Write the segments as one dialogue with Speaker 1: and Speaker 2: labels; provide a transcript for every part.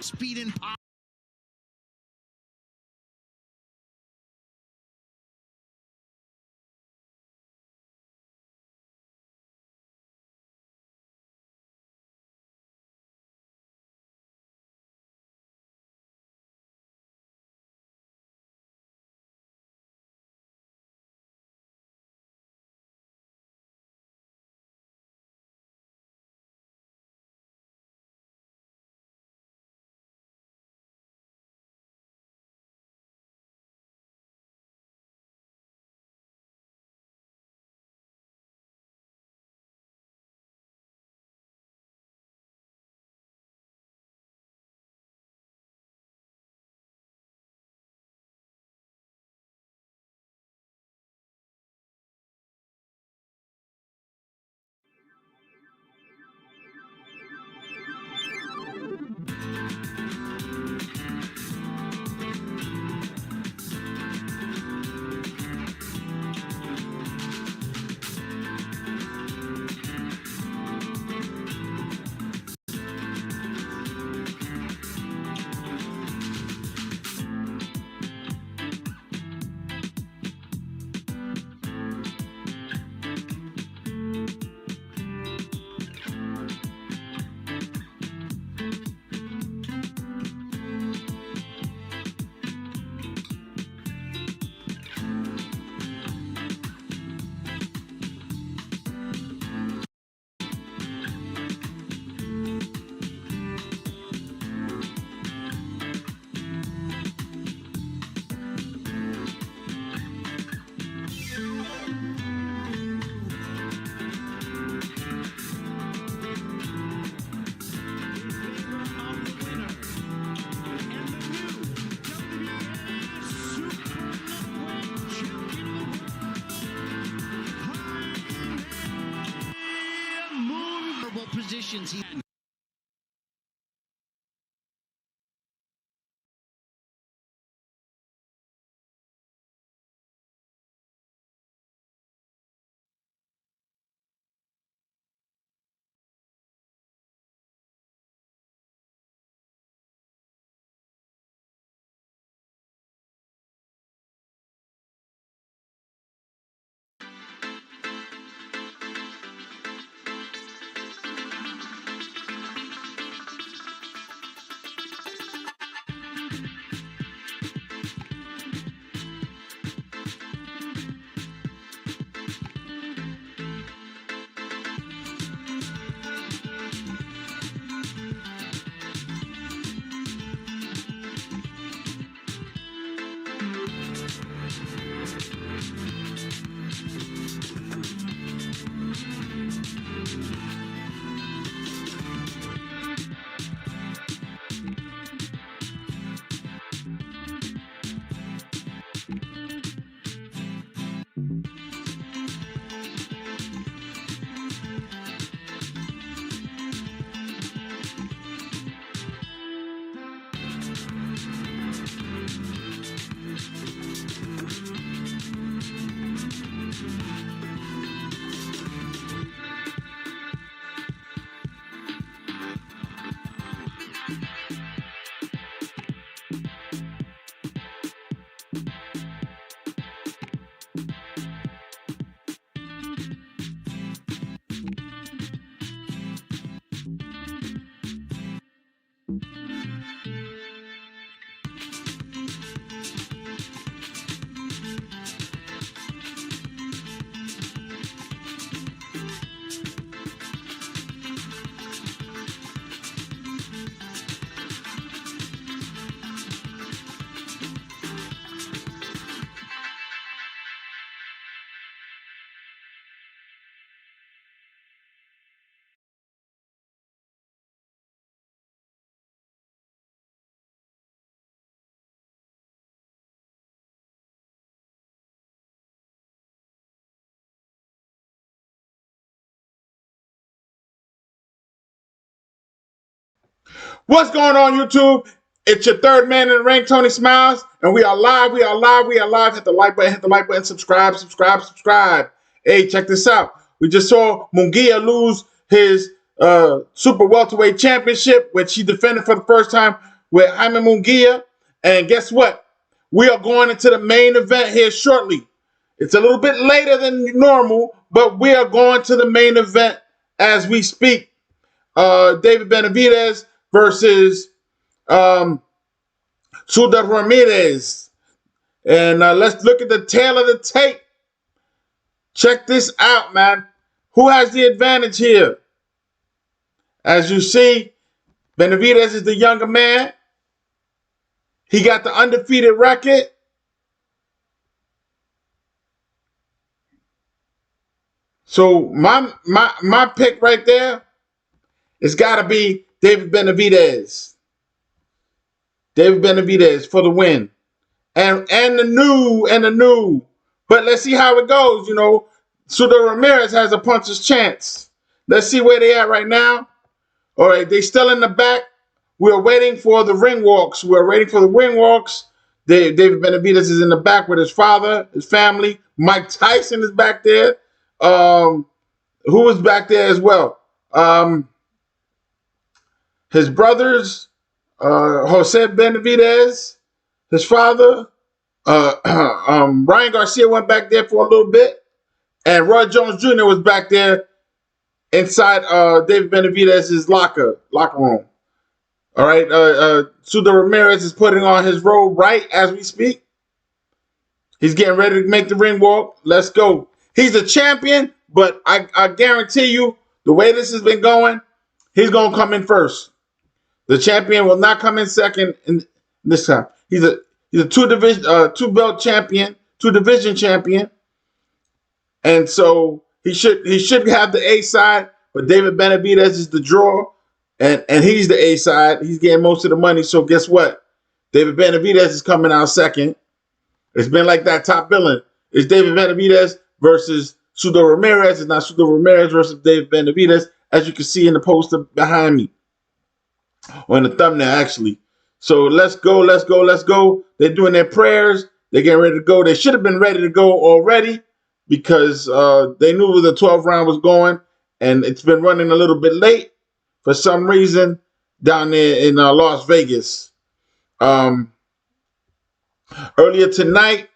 Speaker 1: speed and power. Positions he
Speaker 2: What's going on, YouTube? It's your third man in the ring, Tony Smiles, and we are live. We are live. We are live. Hit the like button, subscribe. Hey, check this out. We just saw Munguia lose his super welterweight championship, which he defended for the first time with Jaime Munguia. And guess what? We are going into the main event here shortly. It's a little bit later than normal, but we are going to the main event as we speak. David Benavidez versus Zurdo Ramirez. And let's look at the tail of the tape. Check this out, man. Who has the advantage here? As you see, Benavidez is the younger man. He got the undefeated record. So my pick right there, it's got to be David Benavidez. David Benavidez for the win. And the new. But let's see how it goes, you know. Zurdo Ramirez has a puncher's chance. Let's see where they at right now. All right, they still in the back. We're waiting for the ring walks. David Benavidez is in the back with his father, his family. Mike Tyson is back there. Who is back there as well? His brothers, Jose Benavidez, his father. Ryan Garcia went back there for a little bit. And Roy Jones Jr. was back there inside David Benavidez's locker room. All right, Zurdo Ramirez is putting on his robe right as we speak. He's getting ready to make the ring walk. Let's go. He's a champion, but I guarantee you, the way this has been going, he's going to come in first. The champion will not come in second in this time. He's a two belt champion, two division champion. And so he should have the A side, but David Benavidez is the draw, and he's the A side. He's getting most of the money. So guess what? David Benavidez is coming out second. It's been like that top billing. It's David Benavidez versus Zurdo Ramirez. It's not Zurdo Ramirez versus David Benavidez, as you can see in the poster behind me, or in the thumbnail actually. So let's go. They're doing their prayers. They're getting ready to go. They should have been ready to go already, because they knew where the 12th round was going, and it's been running a little bit late for some reason down there in Las Vegas. Earlier today,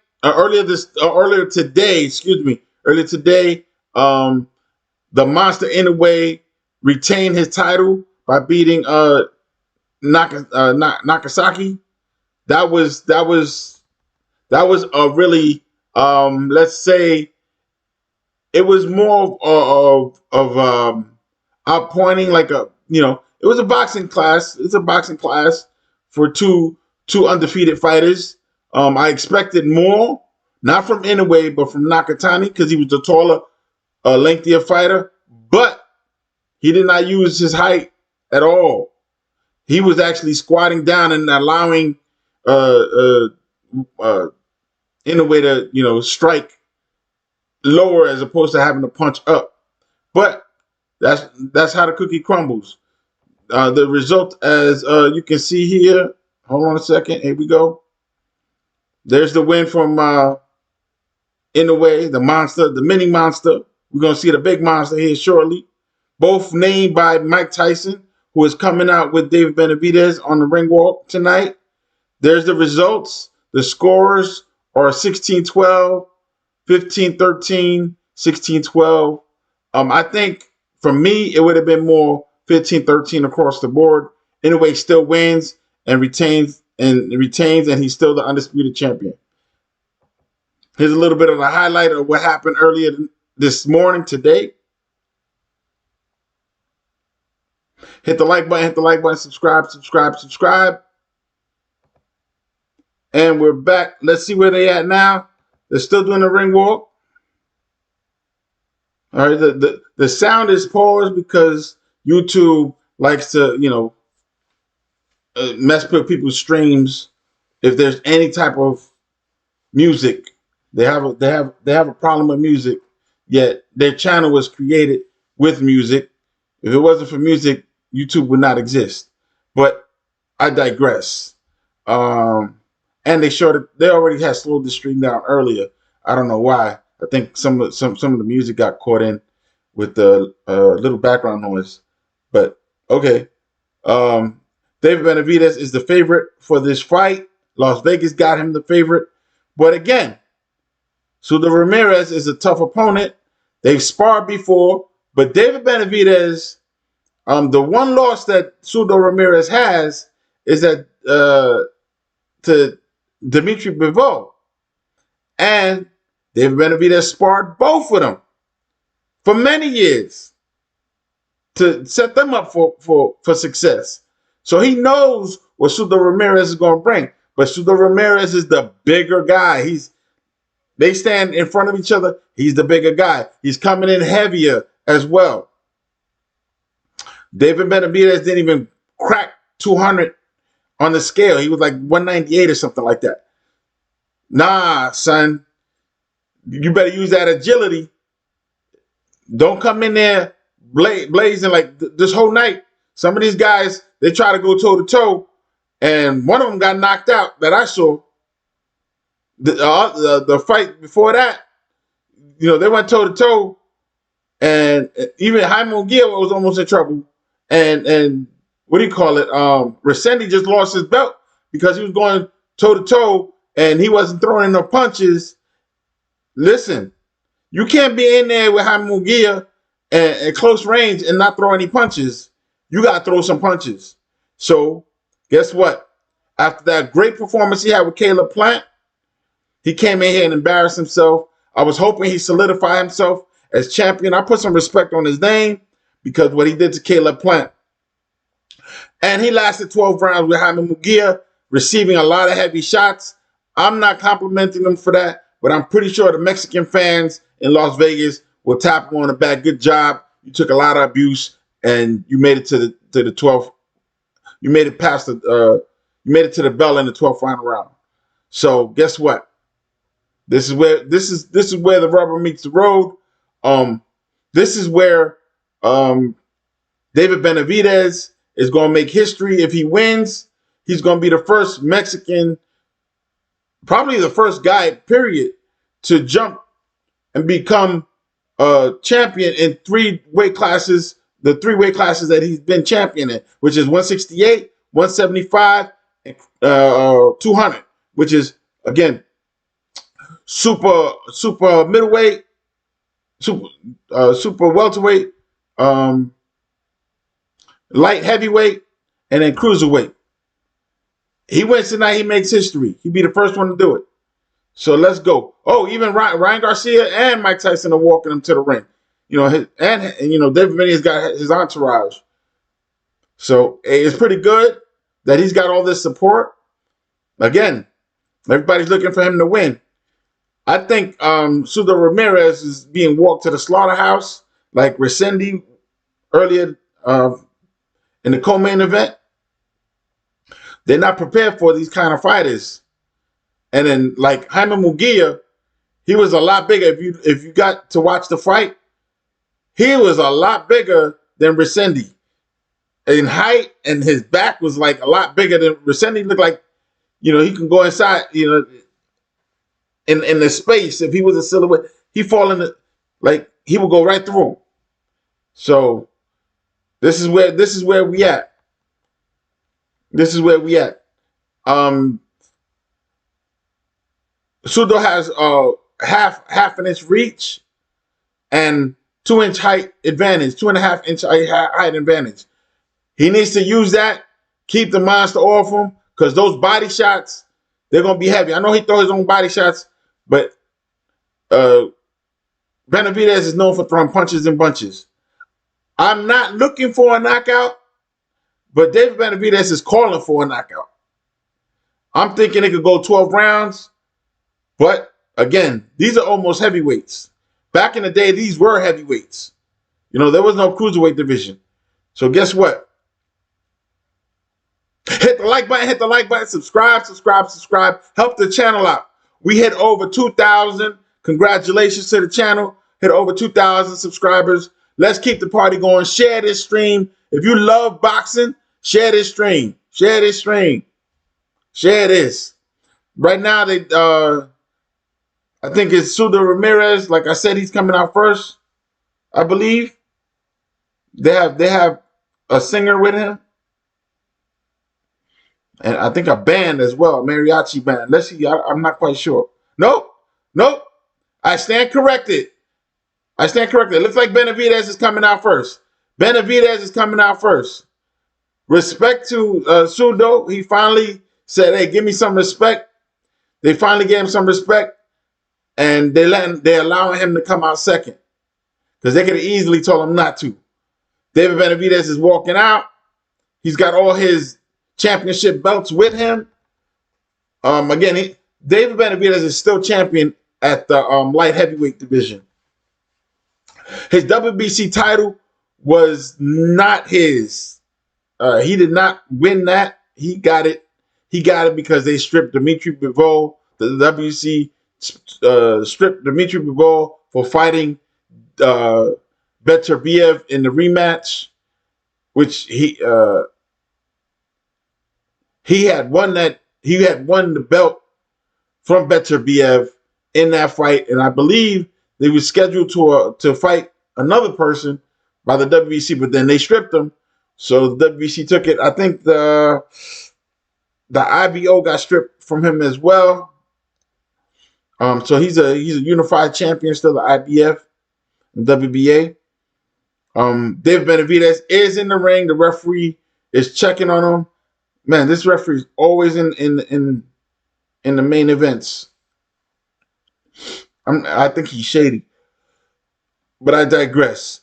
Speaker 2: the Monster Inoue retained his title by beating Nakasaki. That was a really let's say it was more of outpointing, like it was a boxing class. It's a boxing class for two undefeated fighters. I expected more, not from Inoue, but from Nakatani, because he was the taller, lengthier fighter. But he did not use his height at all. He was actually squatting down and allowing Inoue to, strike lower as opposed to having to punch up. But that's how the cookie crumbles. The result, as you can see here. Hold on a second. Here we go. There's the win from Inoue, the monster, the mini monster. We're going to see the big monster here shortly. Both named by Mike Tyson, who is coming out with David Benavidez on the ring walk tonight. There's the results. The scores are 16-12, 15-13, 16-12. I think for me, it would have been more 15-13 across the board. Inoue still wins and retains, and he's still the undisputed champion. Here's a little bit of a highlight of what happened earlier this morning, today. Hit the like button, subscribe. And we're back. Let's see where they at now. They're still doing the ring walk. All right, the sound is paused because YouTube likes to, mess with people's streams. If there's any type of music, they have a problem with music. Yet their channel was created with music. If it wasn't for music, YouTube would not exist. But I digress. And they already had slowed the stream down earlier. I don't know why. I think some of the music got caught in with the little background noise. But okay. David Benavidez is the favorite for this fight. Las Vegas got him the favorite. But again, Zurdo Ramirez is a tough opponent. They've sparred before, but David Benavidez, the one loss that Zurdo Ramirez has is that to Dimitri Bivol. And David Benavidez sparred both of them for many years to set them up for success. So he knows what Zurdo Ramirez is going to bring. But Zurdo Ramirez is the bigger guy. They stand in front of each other. He's the bigger guy. He's coming in heavier as well. David Benavidez didn't even crack 200 on the scale. He was like 198 or something like that. Nah, son. You better use that agility. Don't come in there blazing like this whole night. Some of these guys, they try to go toe-to-toe, and one of them got knocked out that I saw. The fight before that, they went toe-to-toe, and even Jaime Munguia was almost in trouble. And what do you call it? Resendi just lost his belt because he was going toe-to-toe, and he wasn't throwing enough punches. Listen, you can't be in there with Jaime Munguia at close range and not throw any punches. You got to throw some punches. So, guess what? After that great performance he had with Caleb Plant, he came in here and embarrassed himself. I was hoping he solidified himself as champion. I put some respect on his name because what he did to Caleb Plant. And he lasted 12 rounds with Jaime Munguia, receiving a lot of heavy shots. I'm not complimenting him for that, but I'm pretty sure the Mexican fans in Las Vegas will tap him on the back. Good job. You took a lot of abuse, and you made it to the 12th. You made it past you made it to the bell in the 12th final round. So guess what? This is where the rubber meets the road. This is where David Benavidez is going to make history. If he wins, he's going to be the first Mexican, probably the first guy, period, to jump and become a champion in three weight classes, the three weight classes that he's been champion in, which is 168, 175, and 200, which is, again, super middleweight, super welterweight, light heavyweight, and then cruiserweight. He wins tonight. He makes history. He'd be the first one to do it. So let's go. Oh, even Ryan Garcia and Mike Tyson are walking him to the ring. David Benavidez got his entourage. So it's pretty good that he's got all this support. Again, everybody's looking for him to win. I think Zurdo Ramirez is being walked to the slaughterhouse like Resendi earlier in the co-main event. They're not prepared for these kind of fighters. And then, like Jaime Munguia, he was a lot bigger. If you got to watch the fight, he was a lot bigger than Resendi in height, and his back was like a lot bigger than Resendi. Looked like, he can go inside, in the space. If he was a silhouette, he fall in he would go right through him. So this is where we at. This is where we at. Zurdo has half an inch reach and 2-inch height advantage, 2.5-inch height advantage. He needs to use that, keep the monster off him, because those body shots, they're going to be heavy. I know he throws his own body shots, but Benavidez is known for throwing punches and bunches. I'm not looking for a knockout, but David Benavidez is calling for a knockout. I'm thinking it could go 12 rounds. But, again, these are almost heavyweights. Back in the day, these were heavyweights. There was no cruiserweight division. So guess what? Hit the like button, subscribe. Help the channel out. We hit over 2,000. Congratulations to the channel. Hit over 2,000 subscribers. Let's keep the party going. Share this stream. If you love boxing, share this stream. Share this. Right now, I think it's Zurdo Ramirez. Like I said, he's coming out first, I believe. They have a singer with him. and I think a band as well, mariachi band. Let's see. I'm not quite sure. Nope, nope. I stand corrected. I stand corrected. It looks like Benavidez is coming out first. Benavidez is coming out first. Respect to Zurdo. He finally said, "Hey, give me some respect." They finally gave him some respect, and they're allowing him to come out second because they could have easily told him not to. David Benavidez is walking out. He's got all his championship belts with him. Again, David Benavidez is still champion at the light heavyweight division. His WBC title was not his. He did not win that. He got it. He got it because they stripped Dmitry Bivol. The WBC stripped Dmitry Bivol for fighting Beterbiev in the rematch, which he had won that. He had won the belt from Beterbiev in that fight, and I believe they were scheduled to fight another person by the WBC, but then they stripped him. So the WBC took it. I think the IBO got stripped from him as well. So he's a unified champion still, the IBF and WBA. David Benavidez is in the ring. The referee is checking on him. Man, this referee is always in the main events. I think he's shady, but I digress.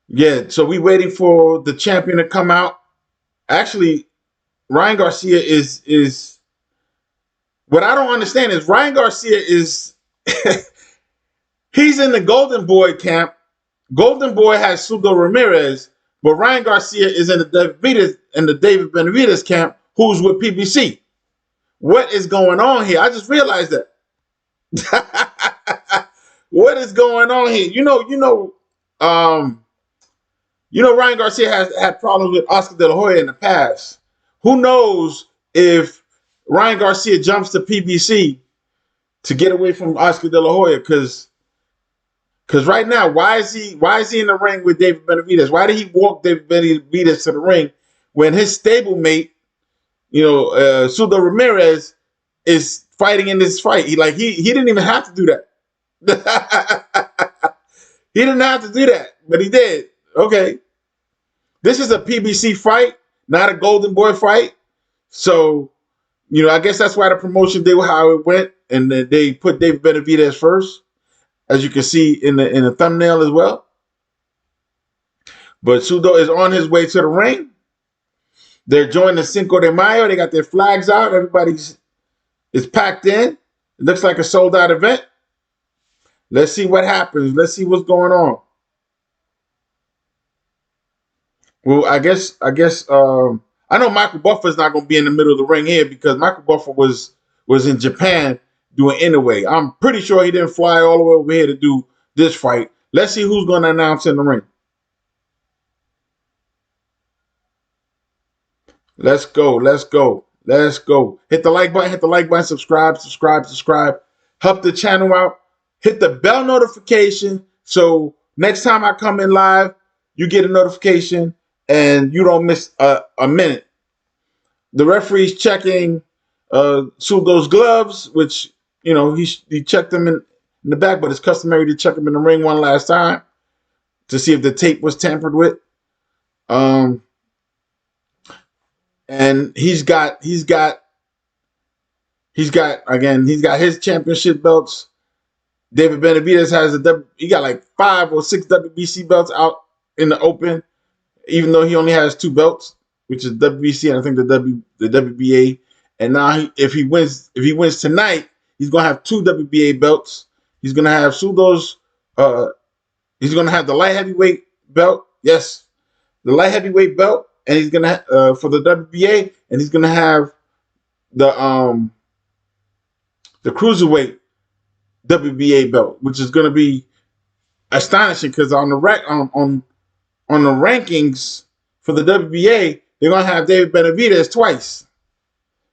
Speaker 2: Yeah, so we waiting for the champion to come out. Actually, Ryan Garcia is what I don't understand is Ryan Garcia is he's in the Golden Boy camp. Golden Boy has Zurdo Ramirez, but Ryan Garcia is in the David Benavidez camp, who's with PBC. What is going on here? I just realized that. What is going on here? Ryan Garcia has had problems with Oscar De La Hoya in the past. Who knows if Ryan Garcia jumps to PBC to get away from Oscar De La Hoya? Because right now, why is he in the ring with David Benavidez? Why did he walk David Benavidez to the ring when his stablemate, Zurdo Ramirez, is fighting in this fight? He didn't even have to do that. He didn't have to do that, but he did. Okay. This is a PBC fight, not a Golden Boy fight. So, I guess that's why the promotion did how it went, and they put David Benavidez first, as you can see in the thumbnail as well. But Zurdo is on his way to the ring. They're joining the Cinco de Mayo. They got their flags out. Everybody's packed in. It looks like a sold-out event. Let's see what happens. Let's see what's going on. Well, I guess I know Michael Buffer's not going to be in the middle of the ring here because Michael Buffer was in Japan doing Inoue. I'm pretty sure he didn't fly all the way over here to do this fight. Let's see who's going to announce in the ring. Let's go. Let's go. Let's go. Hit the like button. Hit the like button. Subscribe. Help the channel out. Hit the bell notification so next time I come in live, you get a notification and you don't miss a minute. The referee's checking Zurdo's gloves, which, he checked them in the back, but it's customary to check them in the ring one last time to see if the tape was tampered with. And he's got his championship belts. David Benavidez has he got like 5 or 6 WBC belts out in the open, even though he only has 2 belts, which is WBC and I think the WBA. And now if he wins tonight, he's gonna have 2 WBA belts. He's gonna have Zurdo's. He's gonna have the light heavyweight belt. Yes, the light heavyweight belt, and he's gonna for the WBA, and he's gonna have the Cruiserweight WBA belt, which is going to be astonishing because on the rankings for the WBA, they're going to have David Benavidez twice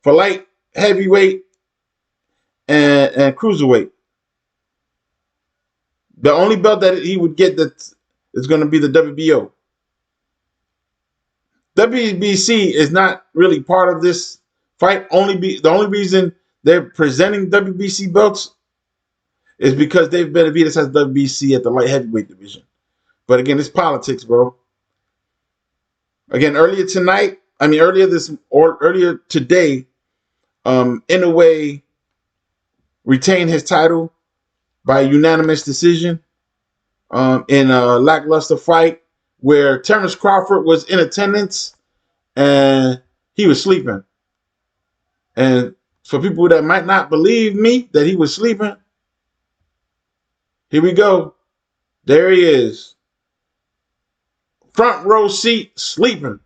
Speaker 2: for light heavyweight and cruiserweight. The only belt that he would get that is going to be the WBO. WBC is not really part of this fight. The only reason they're presenting WBC belts is because Benavidez has WBC at the light heavyweight division. But again, it's politics, bro. Again, earlier today, Inoue retained his title by unanimous decision in a lackluster fight where Terrence Crawford was in attendance and he was sleeping. And for people that might not believe me that he was sleeping, here we go. There he is. Front row seat, sleeping.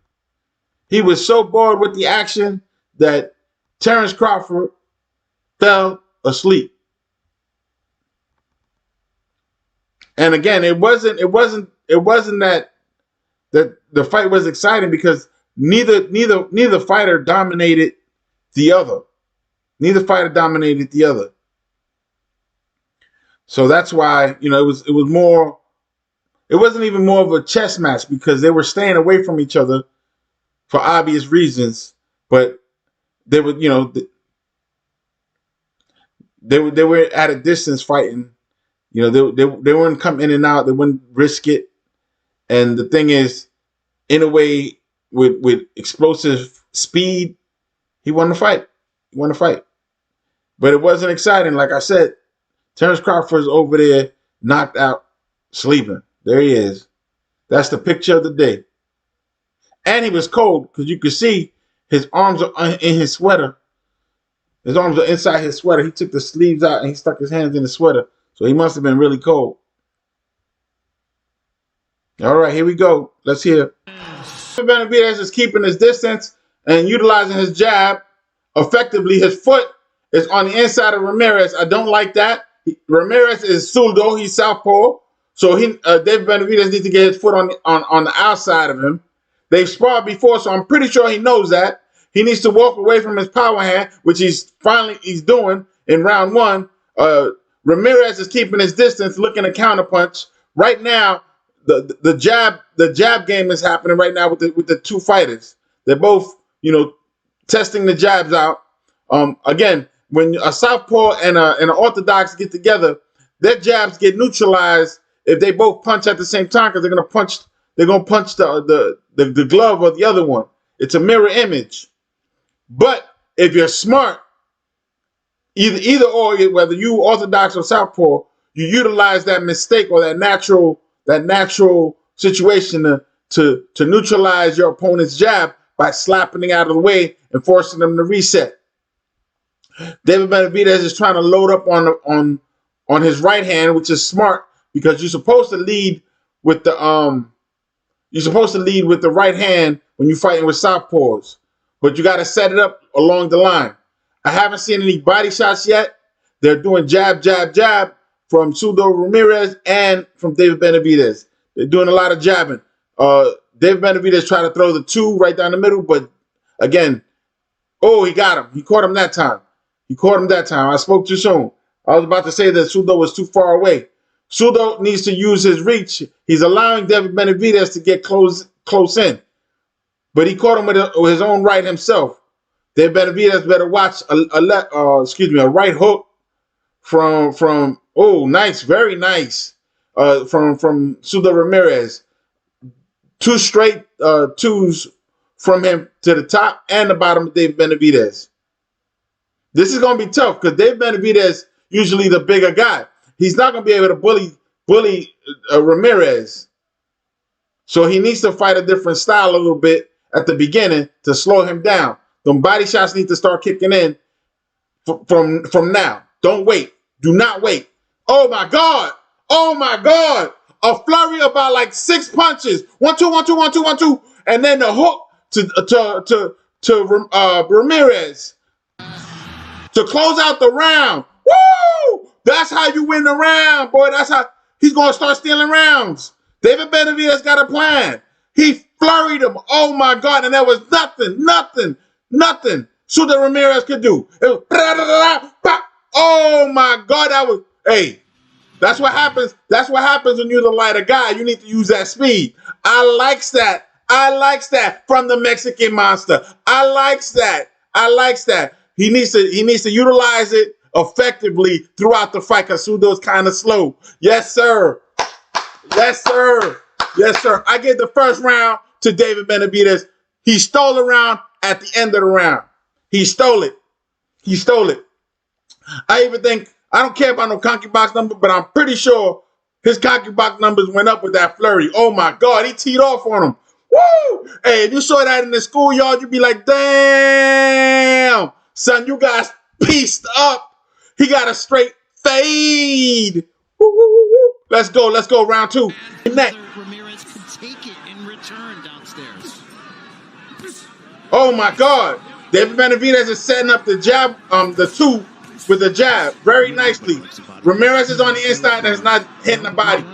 Speaker 2: He was so bored with the action that Terrence Crawford fell asleep. And again, it wasn't that the fight was exciting because neither fighter dominated the other. Neither fighter dominated the other. So that's why, it wasn't even more of a chess match because they were staying away from each other for obvious reasons, but they were, they were at a distance fighting. They wouldn't come in and out. They wouldn't risk it. And the thing is, in a way, with explosive speed, he won the fight. But it wasn't exciting. Like I said, Terrence Crawford's over there, knocked out, sleeping. There he is. That's the picture of the day. And he was cold because you could see his arms are in his sweater. His arms are inside his sweater. He took the sleeves out and he stuck his hands in the sweater. So he must have been really cold. All right, here we go. Let's hear. Benavidez is keeping his distance and utilizing his jab effectively. His foot is on the inside of Ramirez. I don't like that. Ramirez is Zurdo. He's southpaw. So David Benavidez needs to get his foot on the outside of him. They've sparred before, so I'm pretty sure he knows that. He needs to walk away from his power hand, which he's doing in round one. Ramirez is keeping his distance, looking to counterpunch. Right now, the jab game is happening right now with the two fighters. They're both, testing the jabs out. Again, when a southpaw and an orthodox get together, their jabs get neutralized if they both punch at the same time because they're gonna punch the glove of the other one. It's a mirror image. But if you're smart, either or, whether you orthodox or southpaw, you utilize that mistake or that natural situation to neutralize your opponent's jab by slapping it out of the way and forcing them to reset. David Benavidez is trying to load up on his right hand, which is smart because you're supposed to lead with the right hand when you're fighting with southpaws, but you got to set it up along the line. I haven't seen any body shots yet. They're doing jab, jab, jab from Zurdo Ramirez and from David Benavidez. They're doing a lot of jabbing. David Benavidez tried to throw the two right down the middle, but again, he got him. He caught him that time. I spoke too soon. I was about to say that Zurdo was too far away. Zurdo needs to use his reach. He's allowing David Benavidez to get close in, but he caught him with his own right himself. David Benavidez better watch a right hook from nice, very nice, from Zurdo Ramirez. Two straight twos from him to the top and the bottom of David Benavidez. This is going to be tough because David Benavidez usually the bigger guy. He's not going to be able to bully Ramirez. So he needs to fight a different style a little bit at the beginning to slow him down. The body shots need to start kicking in from now. Don't wait. Do not wait. Oh my God. A flurry about like 6 punches. 1, 2, 1, 2, 1, 2, 1, 2. And then the hook to Ramirez to close out the round. Woo! That's how you win the round, boy. That's how he's going to start stealing rounds. David Benavidez got a plan. He flurried him. Oh my God. And there was nothing Zurdo Ramirez could do. It was, oh my God. That's what happens. That's what happens when you're the lighter guy. You need to use that speed. I likes that. I likes that from the Mexican Monster. I likes that. I likes that. He needs to utilize it effectively throughout the fight because Zurdo's kind of slow. Yes, sir. Yes, sir. Yes, sir. I give the first round to David Benavidez. He stole the round at the end of the round. He stole it. He stole it. I even think, I don't care about no ConcuBox number, but I'm pretty sure his ConcuBox numbers went up with that flurry. Oh, my God. He teed off on him. Woo! Hey, if you saw that in the schoolyard, you'd be like, damn, son, you guys pieced up. He got a straight fade. Woo, woo, woo, woo. Let's go. Let's go. Round two.
Speaker 1: Ramirez could take it in return downstairs.
Speaker 2: Oh, my God. David Benavidez is setting up the jab, the two with the jab very nicely. Ramirez is on the inside and is not hitting the body.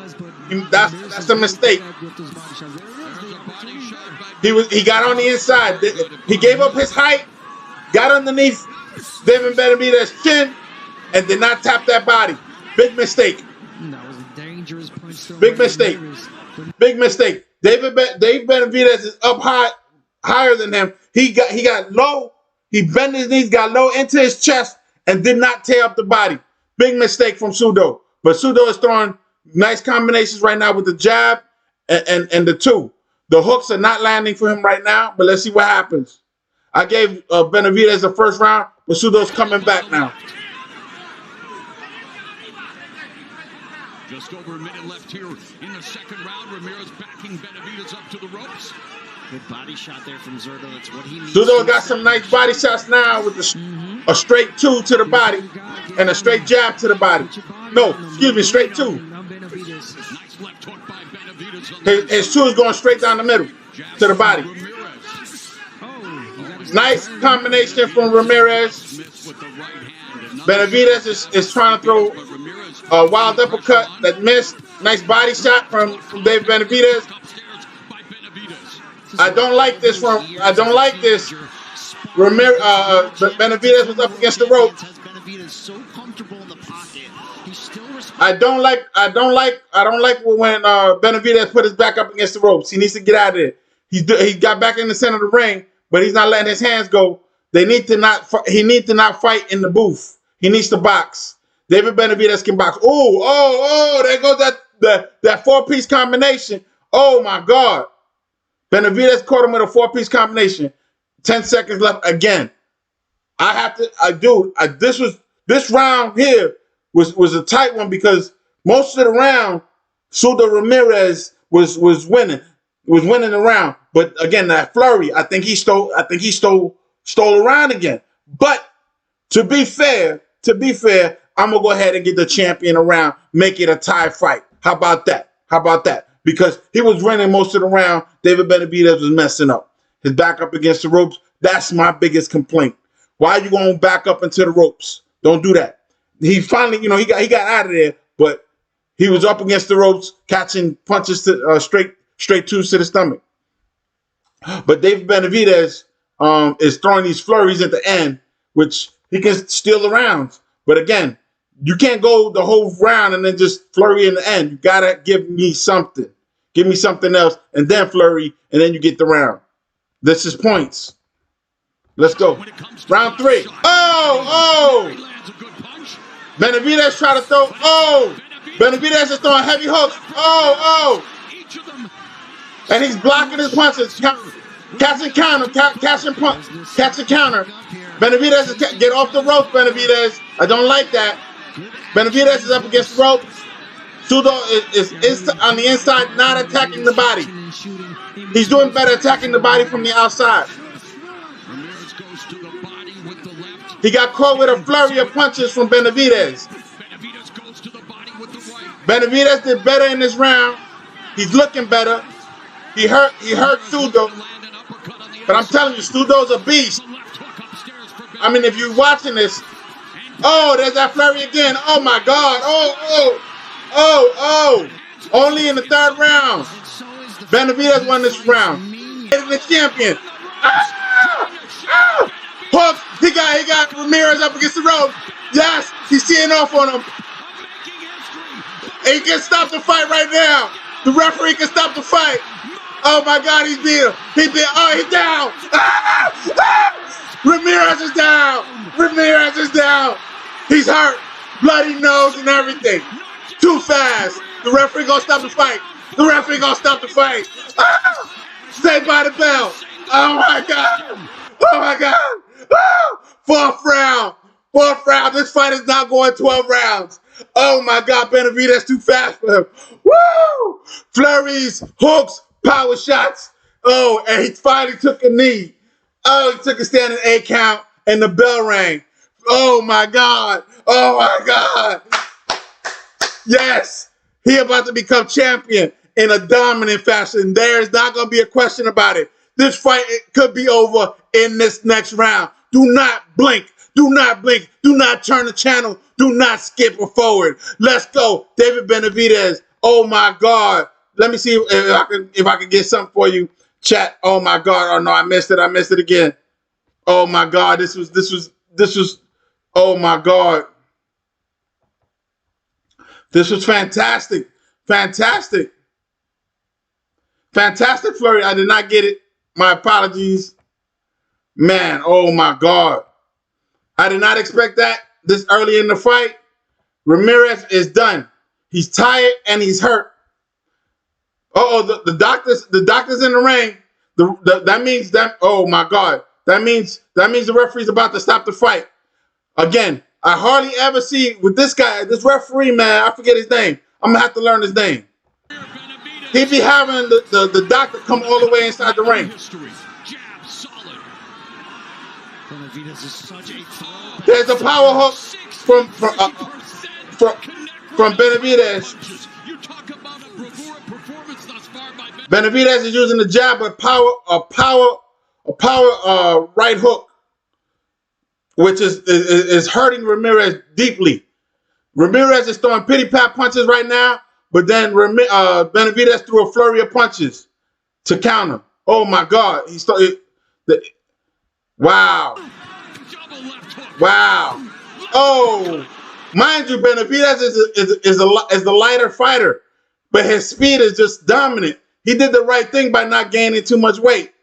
Speaker 2: That's a mistake. He got on the inside. He gave up his height, got underneath David Benavidez's chin, and did not tap that body. Big mistake. Big mistake. Big mistake. Dave Benavidez is up higher than him. He got low. He bent his knees, got low into his chest, and did not tear up the body. Big mistake from Zurdo. But Zurdo is throwing nice combinations right now with the jab and the two. The hooks are not landing for him right now, but let's see what happens. I gave Benavidez the first round, but Zurdo's coming back now.
Speaker 3: Just over a minute left here in the second round. Ramirez backing Benavidez up to the ropes.
Speaker 1: Good body shot there from Zurdo. That's what he needs.
Speaker 2: Zurdo got some nice body shots now with a straight two to the body and a straight jab to the body. No, excuse me, straight two.
Speaker 3: Nice left hook by Benavidez.
Speaker 2: His two is going straight down the middle to the body. Nice combination from Ramirez. Benavidez is trying to throw a wild uppercut that missed. Nice body shot from David Benavidez. I don't like this from. I don't like this. Benavidez was up against the rope. I don't like when Benavidez put his back up against the ropes. He needs to get out of it. He got back in the center of the ring, but he's not letting his hands go. He needs to not fight in the booth. He needs to box. David Benavidez can box. Oh, there goes that four-piece combination. Oh my God. Benavidez caught him with a four-piece combination. 10 seconds left again. This round here was a tight one because most of the round, Zurdo Ramirez was winning the round. But again, that flurry, I think he stole a round again. But to be fair, I'm gonna go ahead and get the champion a round, make it a tie fight. How about that? Because he was winning most of the round, David Benavidez was messing up. His back up against the ropes, that's my biggest complaint. Why are you going back up into the ropes? Don't do that. He finally, he got out of there, but he was up against the ropes, catching punches to straight twos to the stomach. But David Benavidez is throwing these flurries at the end, which he can steal the rounds. But again, you can't go the whole round and then just flurry in the end. You gotta give me something. Give me something else, and then flurry, and then you get the round. This is points. Let's go. Round three. Oh! Benavidez try to throw. Oh! Benavidez is throwing heavy hooks. Oh! And he's blocking his punches. Catch and counter. Catch and punch. Catch and counter. Benavidez is get off the rope, Benavidez. I don't like that. Benavidez is up against the rope. Zurdo is on the inside, not attacking the body. He's doing better attacking the body from the outside. He got caught with a flurry of punches from Benavidez. Benavidez did better in this round. He's looking better. He hurt Zurdo. But I'm telling you, Zurdo's a beast. I mean, if you're watching this, oh, there's that flurry again. Oh my God. Oh. Only in the third round. Benavidez won this round. He's the champion. Hook. He got Ramirez up against the rope. Yes, he's teeing off on him. He can stop the fight right now. The referee can stop the fight. Oh my God, he's beat him. He beat. Oh, he's down. Ramirez is down. Ramirez is down. He's hurt. Bloody nose and everything. Too fast. The referee gonna stop the fight. The referee gonna stop the fight. Stay by the bell. Oh my God. Oh my God. Fourth round. Fourth round. This fight is not going 12 rounds. Oh my God. Benavidez too fast for him. Woo! Flurries, hooks, power shots. Oh, and he finally took a knee. Oh, he took a standing 8 count and the bell rang. Oh my God. Oh my God. Yes. He about to become champion in a dominant fashion. There's not going to be a question about it. This fight could be over in this next round. Do not blink. Do not blink. Do not turn the channel. Do not skip or forward. Let's go. David Benavidez. Oh my God. Let me see if I can get something for you. Chat. Oh my God. Oh no, I missed it. I missed it again. Oh my God. This was oh my God. This was fantastic. Fantastic. Fantastic flurry. I did not get it. My apologies. Man, oh my God. I did not expect that this early in the fight. Ramirez is done. He's tired and he's hurt. The doctors in the ring. That means that, oh my God. That means the referee's about to stop the fight. Again, I hardly ever see with this guy, this referee, man, I forget his name. I'm gonna have to learn his name. He be having the doctor come all the way inside the ring. There's a power hook from Benavidez. Benavidez is using the jab, but a power right hook, which is hurting Ramirez deeply. Ramirez is throwing pity-pat punches right now, but then Benavidez threw a flurry of punches to counter. Oh my God! Wow! Wow! Oh, mind you, Benavidez is the lighter fighter, but his speed is just dominant. He did the right thing by not gaining too much weight.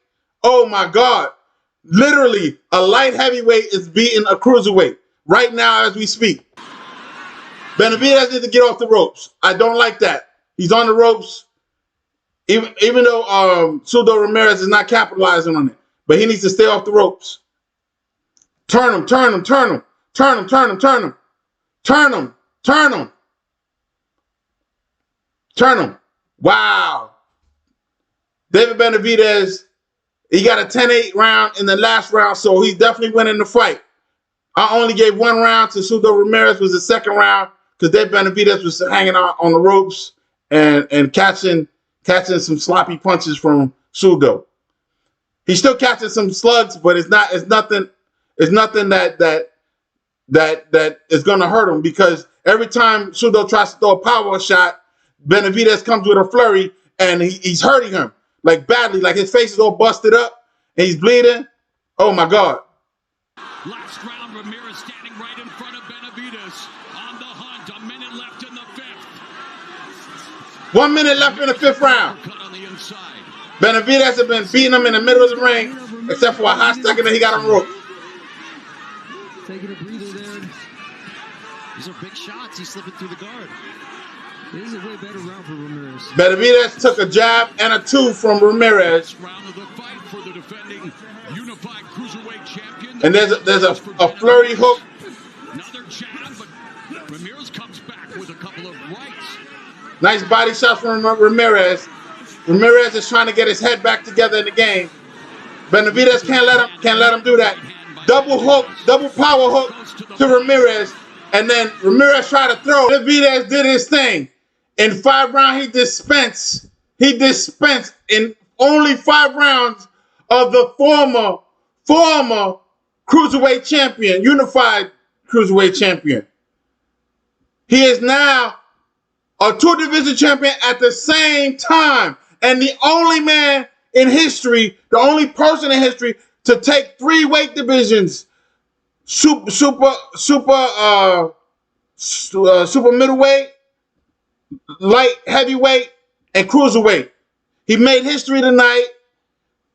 Speaker 2: Oh my God! Literally, a light heavyweight is beating a cruiserweight right now as we speak. Benavidez needs to get off the ropes. I don't like that. He's on the ropes, even though Zurdo Ramirez is not capitalizing on it. But he needs to stay off the ropes. Turn him, turn him, turn him, turn him, turn him, turn him, turn him, turn him, turn him. Wow. David Benavidez, he got a 10-8 round in the last round, so he's definitely winning the fight. I only gave 1 round to Zurdo Ramirez, was the second round, because David Benavidez was hanging out on the ropes and catching some sloppy punches from Zurdo. He's still catching some slugs, but it's nothing that is gonna hurt him, because every time Zurdo tries to throw a power shot, Benavidez comes with a flurry and he's hurting him like badly, like his face is all busted up and he's bleeding. Oh my God.
Speaker 3: Last round, Ramirez standing right in front of Benavidez on the hunt. A minute left in the 5th.
Speaker 2: 1 minute left in the 5th round. Benavidez has been beating him in the middle of the ring, except for a hot second that he got on rope.
Speaker 1: Taking a breather there. These are big shots. He's slipping through the guard. This is a way better round for Ramirez.
Speaker 2: Benavidez took a jab and a 2 from Ramirez.
Speaker 3: Round of the fight for the defending unified cruiserweight champion.
Speaker 2: And there's a flurry hook.
Speaker 3: Another jab, but Ramirez comes back with a couple of rights.
Speaker 2: Nice body shots from Ramirez. Ramirez is trying to get his head back together in the game. Benavidez can't let him do that. Double hook, double power hook to Ramirez, and then Ramirez tried to throw. Benavidez did his thing. In 5 rounds, he dispensed in only 5 rounds of the former cruiserweight champion, unified cruiserweight champion. He is now a 2-division champion at the same time, and the only man in history, the only person in history to take 3 weight divisions: super middleweight, light heavyweight, and cruiserweight. He made history tonight.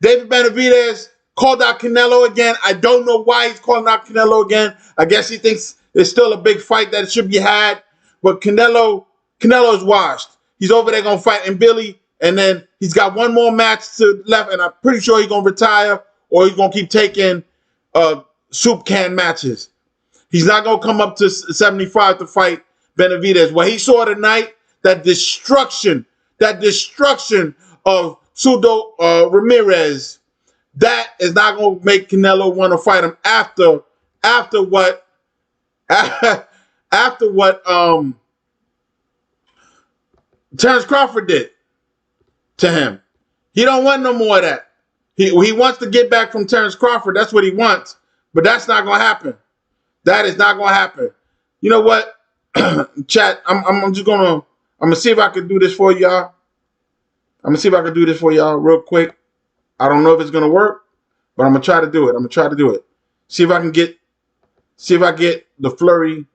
Speaker 2: David Benavidez called out Canelo again. I don't know why he's calling out Canelo again. I guess he thinks it's still a big fight that should be had. But Canelo is washed. He's over there going to fight in Billy, and then he's got one more match to left, and I'm pretty sure he's going to retire or he's going to keep taking soup can matches. He's not going to come up to 75 to fight Benavidez. What he saw tonight, that destruction of Zurdo Ramirez, that is not going to make Canelo want to fight him after what Terence Crawford did to him. He don't want no more of that. He wants to get back from Terence Crawford. That's what he wants. But that's not going to happen. That is not going to happen. You know what? Chat, I'm going to see if I can do this for y'all. I'm going to see if I can do this for y'all real quick. I don't know if it's going to work, but I'm going to try to do it. See if I get the flurry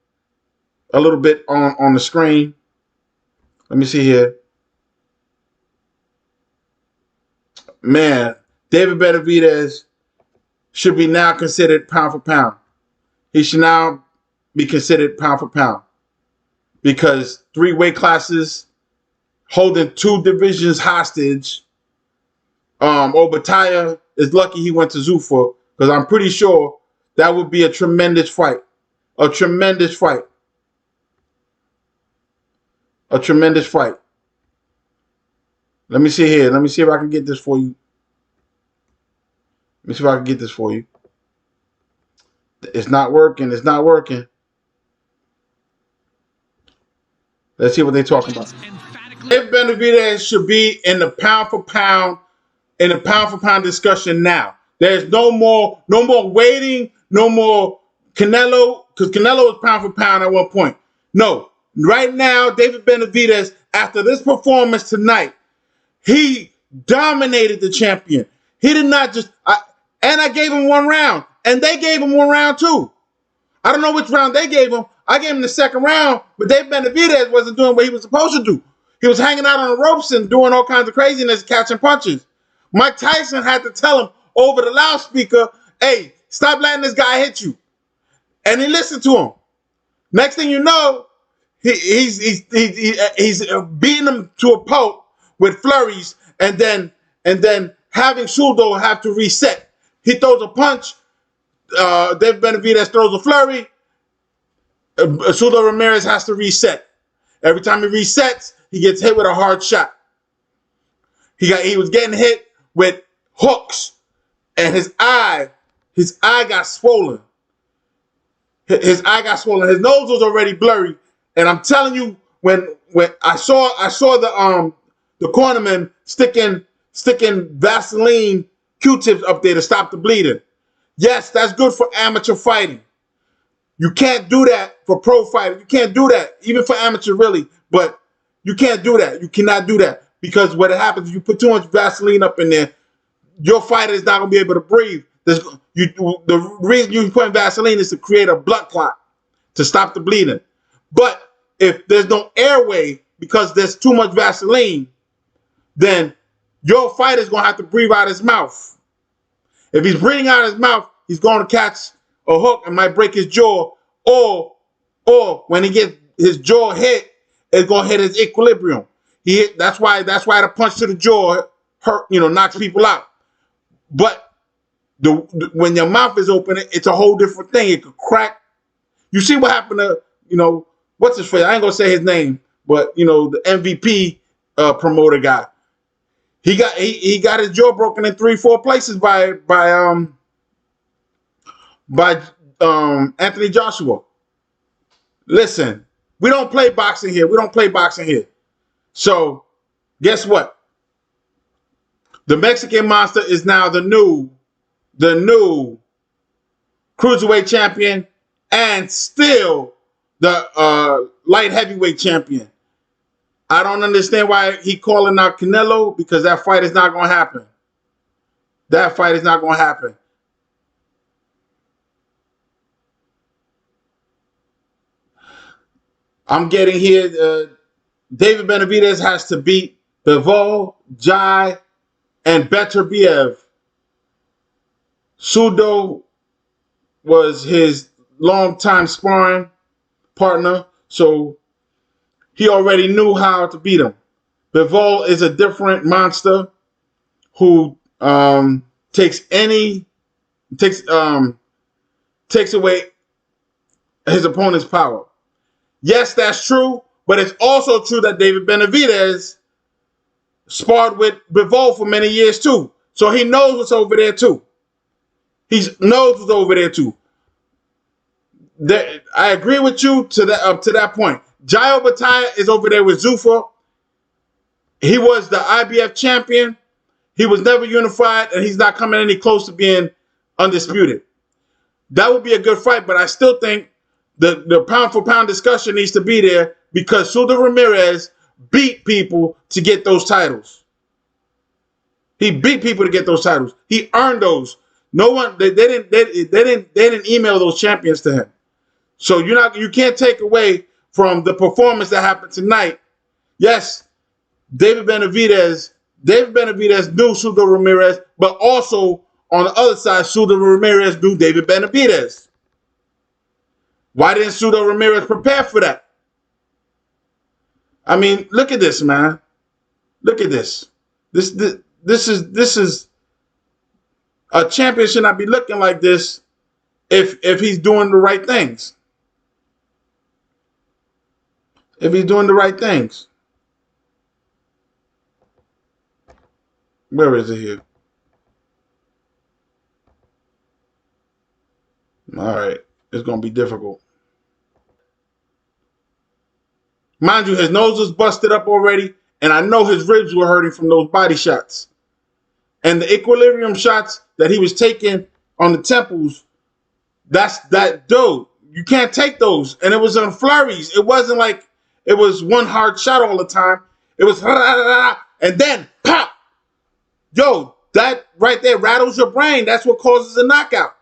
Speaker 2: a little bit on the screen. Let me see here. Man, David Benavidez should be now considered pound for pound. He should now be considered pound for pound because 3 weight classes, holding 2 divisions hostage. Obataya is lucky he went to Zuffa because I'm pretty sure that would be a tremendous fight. A tremendous fight. Let me see here. Let me see if I can get this for you. It's not working. Let's see what they're talking about. If Benavidez should be in the pound for pound discussion now. There's no more waiting, no more Canelo, because Canelo was pound for pound at one point. No. Right now, David Benavidez, after this performance tonight, he dominated the champion. He did not just... and I gave him 1 round. And they gave him 1 round too. I don't know which round they gave him. I gave him the 2nd round, but David Benavidez wasn't doing what he was supposed to do. He was hanging out on the ropes and doing all kinds of craziness, catching punches. Mike Tyson had to tell him over the loudspeaker, hey, stop letting this guy hit you. And he listened to him. Next thing you know, he's beating him to a pulp with flurries, and then having Zurdo have to reset. He throws a punch. David Benavidez throws a flurry. Zurdo Ramirez has to reset. Every time he resets, he gets hit with a hard shot. He was getting hit with hooks, and his eye got swollen. His nose was already blurry. And I'm telling you, when I saw the cornerman sticking Vaseline Q-tips up there to stop the bleeding. Yes, that's good for amateur fighting. You can't do that for pro fighting. You can't do that, even for amateur, really. But you can't do that. You cannot do that because what happens if you put too much Vaseline up in there, your fighter is not going to be able to breathe. The reason you put Vaseline is to create a blood clot to stop the bleeding. But if there's no airway because there's too much Vaseline, then your fighter's going to have to breathe out his mouth. If he's breathing out his mouth, he's going to catch a hook and might break his jaw. Or when he gets his jaw hit, it's going to hit his equilibrium. That's why the punch to the jaw hurt, knocks people out. But when your mouth is open, it's a whole different thing. It could crack. You see what happened to, what's his face? I ain't going to say his name, but, the MVP promoter guy. He got his jaw broken in 3-4 places by Anthony Joshua. Listen, we don't play boxing here. So, guess what? The Mexican Monster is now the new Cruiserweight champion and still the light heavyweight champion. I don't understand why he calling out Canelo because that fight is not going to happen. That fight is not going to happen. I'm getting here. David Benavidez has to beat Bivol, Jai, and Beterbiev. Zurdo was his longtime sparring partner, so he already knew how to beat him. Bivol is a different monster who takes away his opponent's power. Yes, that's true, but it's also true that David Benavidez sparred with Bivol for many years too. So he knows what's over there too. He knows what's over there too. I agree with you to that point. Jairo Bataya is over there with Zuffa. He was the IBF champion. He was never unified, and he's not coming any close to being undisputed. That would be a good fight, but I still think the pound-for-pound discussion needs to be there because Zurdo Ramirez beat people to get those titles. He beat people to get those titles. He earned those. No one they didn't email those champions to him. So you can't take away from the performance that happened tonight. Yes, David Benavidez knew Zurdo Ramirez, but also on the other side, Zurdo Ramirez knew David Benavidez. Why didn't Zurdo Ramirez prepare for that? I mean, look at this, man. Look at this. This is a champion should not be looking like this if he's doing the right things. If he's doing the right things. Where is it here? All right. It's going to be difficult. Mind you, his nose was busted up already, and I know his ribs were hurting from those body shots. And the equilibrium shots that he was taking on the temples, dude, you can't take those. And it was on flurries. It wasn't like it was one hard shot all the time. It was and then pop. Yo, that right there rattles your brain. That's what causes a knockout.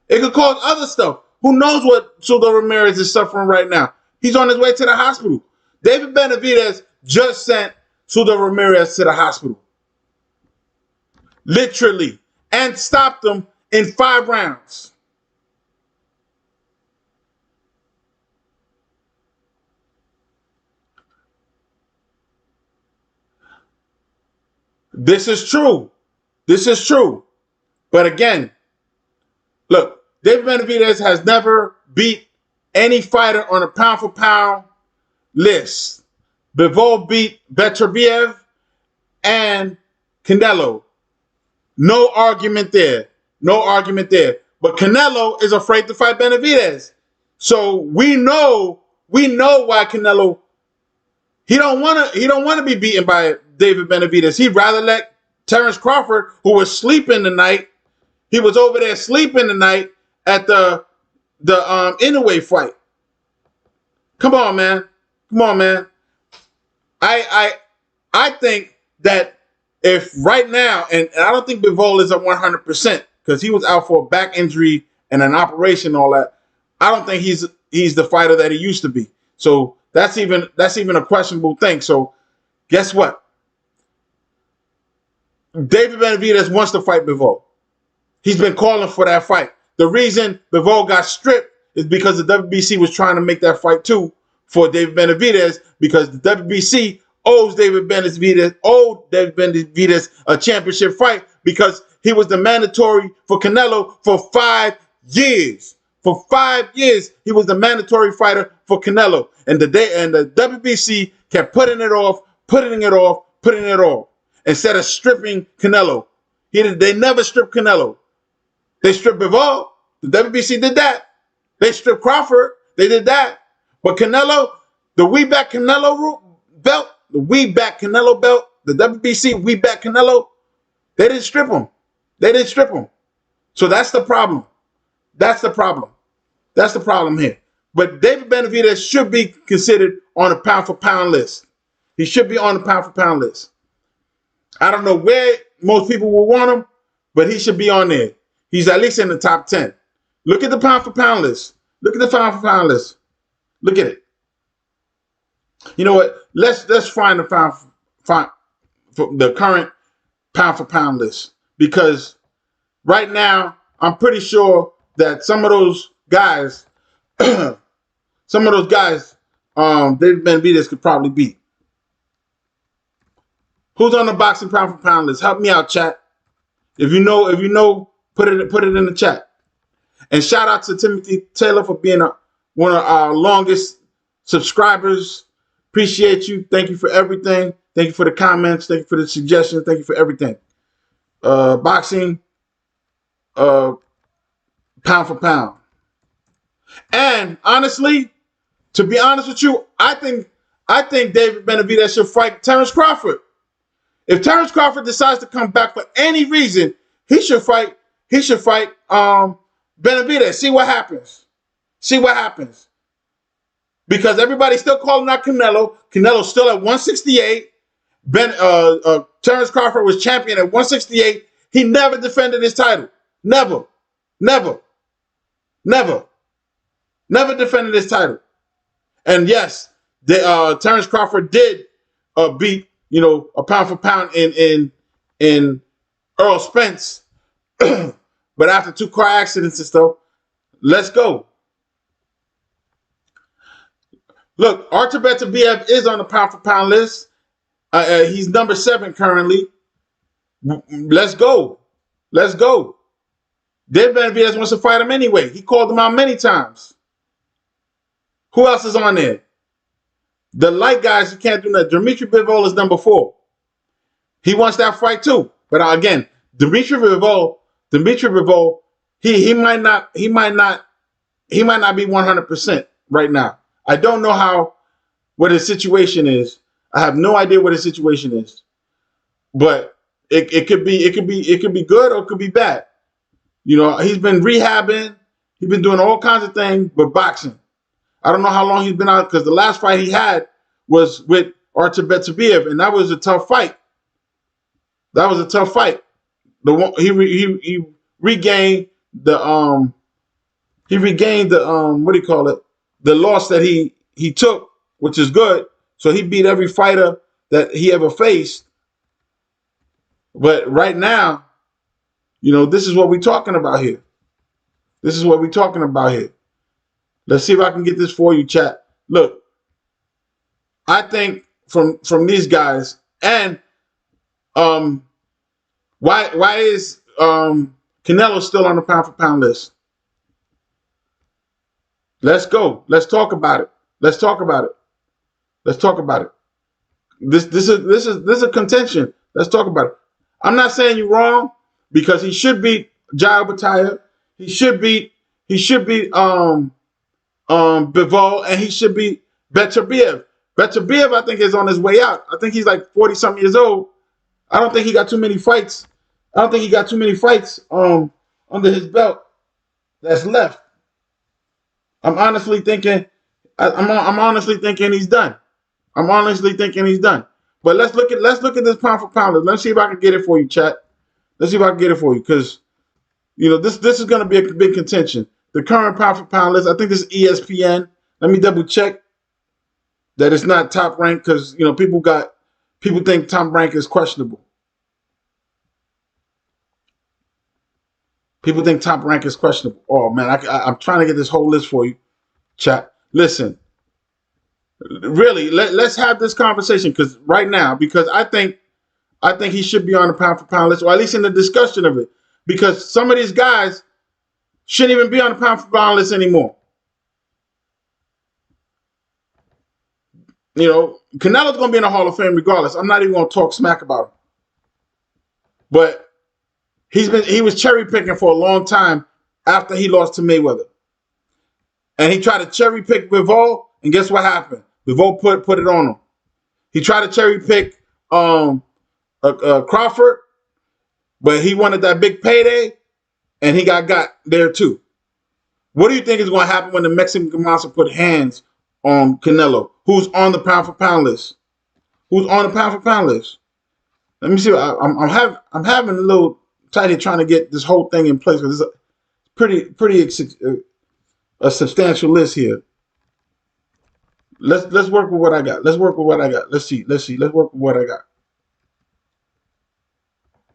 Speaker 2: It could cause other stuff. Who knows what Zurdo Ramirez is suffering right now? He's on his way to the hospital. David Benavidez just sent Zurdo Ramirez to the hospital. Literally. And stopped him in 5 rounds. This is true. This is true. But again, look, David Benavidez has never beat any fighter on a pound-for-pound list. Bivol beat Beterbiev and Canelo. No argument there. No argument there. But Canelo is afraid to fight Benavidez. So we know why Canelo he don't want to be beaten by David Benavidez. He'd rather let Terrence Crawford, who was sleeping tonight, he was over there sleeping tonight at the Inoue fight. Come on, man. Come on, man. I think that if right now, and I don't think Bivol is at 100% because he was out for a back injury and an operation and all that. I don't think he's the fighter that he used to be. So that's even a questionable thing. So guess what? David Benavidez wants to fight Bivol. He's been calling for that fight. The reason Bivol got stripped is because the WBC was trying to make that fight too for David Benavidez because the WBC owes David Benavidez a championship fight because he was the mandatory for Canelo for 5 years. For 5 years, he was the mandatory fighter for Canelo. And the WBC kept putting it off instead of stripping Canelo. They never stripped Canelo. They stripped Bivol. The WBC did that. They stripped Crawford. They did that. But Canelo, the We Back Canelo belt, the WBC We Back Canelo, they didn't strip him. They didn't strip him. So that's the problem. That's the problem. That's the problem here. But David Benavidez should be considered on a pound-for-pound list. He should be on the pound-for-pound list. I don't know where most people will want him, but he should be on there. He's at least in the top 10. Look at the pound-for-pound list. Look at the pound-for-pound list. Look at it. You know what? Let's find the the current pound for pound list, because right now I'm pretty sure that some of those guys, David Benavidez could probably beat. Who's on the boxing pound for pound list? Help me out, chat. If you know, put it in the chat. And shout out to Timothy Taylor for being one of our longest subscribers. Appreciate you. Thank you for everything. Thank you for the comments. Thank you for the suggestions. Thank you for everything. Boxing, pound for pound. And honestly, to be honest with you, I think David Benavidez should fight Terrence Crawford. If Terrence Crawford decides to come back for any reason, he should fight Benavidez. See what happens. Because everybody's still calling out Canelo. Canelo's still at 168. Terrence Crawford was champion at 168. He never defended his title. Never defended his title. And yes, Terrence Crawford did beat, a pound for pound in Earl Spence. But after 2 car accidents and stuff, let's go. Look, Artur Beterbiev is on the pound for pound list. He's number 7 currently. Let's go. David Benavidez wants to fight him anyway. He called him out many times. Who else is on there? The light guys, you can't do that. Dimitri Bivol is number 4. He wants that fight too. But again, Dimitri Bivol, he might not be 100% right now. I don't know what his situation is. I have no idea what his situation is. But it could be good or it could be bad. He's been rehabbing, he's been doing all kinds of things, but boxing. I don't know how long he's been out, because the last fight he had was with Artur Beterbiev, and that was a tough fight. He regained the the loss that he took, which is good. So he beat every fighter that he ever faced. But right now, this is what we're talking about here. Let's see if I can get this for you, chat. Look, I think from these guys, and why is Canelo still on the pound for pound list? Let's go. Let's talk about it. This is a contention. Let's talk about it. I'm not saying you're wrong, because he should beat Jai Bataya. He should beat Bivol, and he should beat Beterbiev. Beterbiev, I think, is on his way out. I think he's like 40-something years old. I don't think he got too many fights. Under his belt that's left. I'm honestly thinking he's done. But let's look at this pound for pound. Let's see if I can get it for you, chat. Let's see if I can get it for you, because this is going to be a big contention. The current pound for pound list, I think this is ESPN. Let me double check that it's not Top Rank, because people think Top Rank is questionable. Oh man, I'm trying to get this whole list for you, chat. Listen, really, let's have this conversation, because I think he should be on the pound for pound list, or at least in the discussion of it, because some of these guys shouldn't even be on the pound for pound list anymore. Canelo's going to be in the Hall of Fame regardless. I'm not even going to talk smack about him. But he was cherry picking for a long time after he lost to Mayweather. And he tried to cherry pick Bivol, and guess what happened? Bivol put it on him. He tried to cherry pick Crawford, but he wanted that big payday, and he got there too. What do you think is going to happen when the Mexican monster put hands on Canelo, who's on the pound for pound list? Let me see. I'm having a little tight here trying to get this whole thing in place, because it's a pretty a substantial list here. Let's work with what I got. Let's see. Let's work with what I got.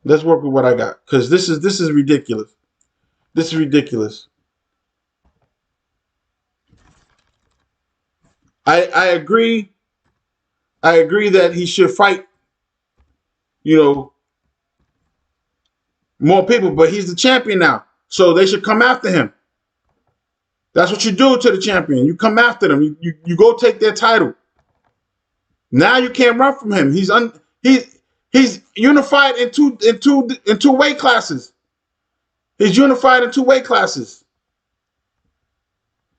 Speaker 2: Let's work with what I got, because this is ridiculous. This is ridiculous. I agree. I agree that he should fight, you know, more people, but he's the champion now, so they should come after him. That's what you do to the champion. You come after them. You go take their title. Now you can't run from him. He's unified in two weight classes. He's unified in 2 weight classes.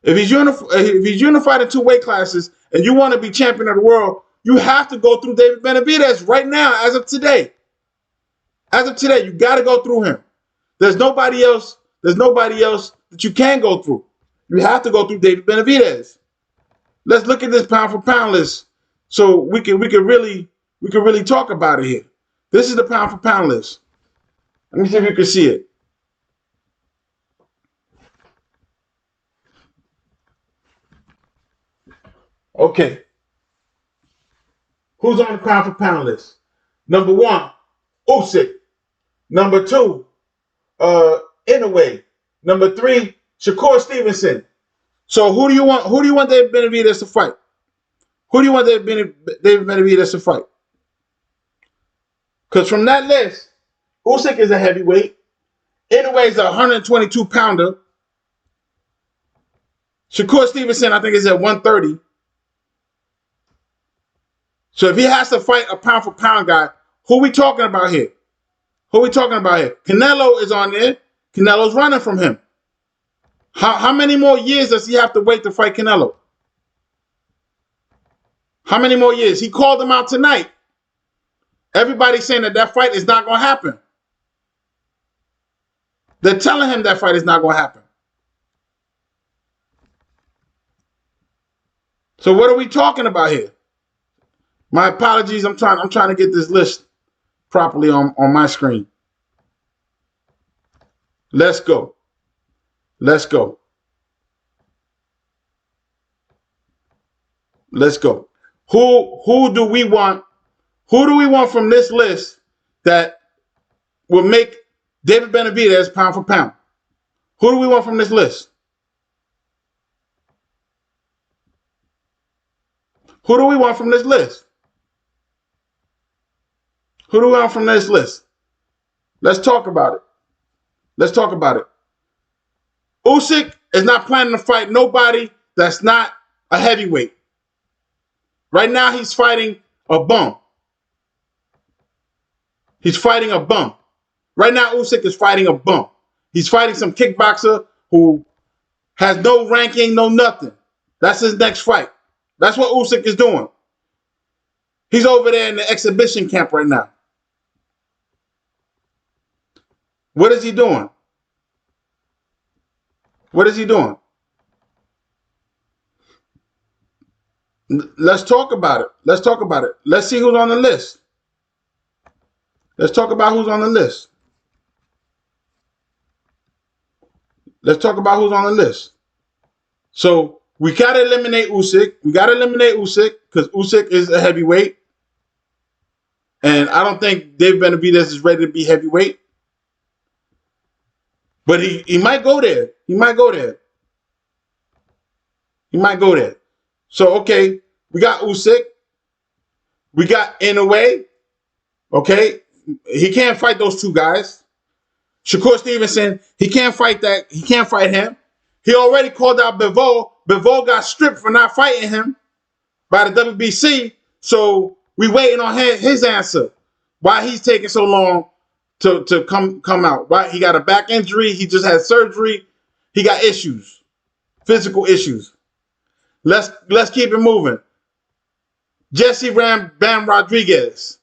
Speaker 2: If he's unified in 2 weight classes and you want to be champion of the world, you have to go through David Benavidez right now, as of today. As of today, you got to go through him. There's nobody else. There's nobody else that you can go through. You have to go through David Benavidez. Let's look at this pound for pound list, so we can really talk about it here. This is the pound for pound list. Let me see if you can see it. Okay. Who's on the pound for pound list? Number 1, Usyk. Number 2, Inoue. Number 3, Shakur Stevenson. So who do you want? Who do you want David Benavidez to fight? Who do you want David Benavidez to fight? Because from that list, Usyk is a heavyweight. Inoue is a 122-pounder. Shakur Stevenson, I think, is at 130. So if he has to fight a pound for pound guy, who are we talking about here? Who are we talking about here? Canelo is on there. Canelo's running from him. How many more years does he have to wait to fight Canelo? How many more years? He called him out tonight. Everybody's saying that fight is not going to happen. They're telling him that fight is not going to happen. So what are we talking about here? My apologies. I'm trying to get this list properly on my screen. Let's go. Let's go. Let's go. Who do we want? Who do we want from this list that will make David Benavidez pound for pound? Who do we want from this list? Who do we want from this list? Who do we want from this list? Let's talk about it. Let's talk about it. Usyk is not planning to fight nobody that's not a heavyweight. Right now, he's fighting a bum. He's fighting a bum. Right now, Usyk is fighting a bum. He's fighting some kickboxer who has no ranking, no nothing. That's his next fight. That's what Usyk is doing. He's over there in the exhibition camp right now. What is he doing? What is he doing? Let's talk about it. Let's talk about it. Let's see who's on the list. Let's talk about who's on the list. Let's talk about who's on the list. So we got to eliminate Usyk. We got to eliminate Usyk because Usyk is a heavyweight. And I don't think David Benavidez is ready to be heavyweight. But he might go there. He might go there. He might go there. So, okay, we got Usyk. We got Inoue. Okay, he can't fight those 2 guys. Shakur Stevenson, he can't fight that. He can't fight him. He already called out Bivol. Bivol got stripped for not fighting him by the WBC. So we waiting on his answer. Why he's taking so long to come out? Why he got a back injury? He just had surgery. He got issues, physical issues. Let's keep it moving. Jesse Bam Rodriguez.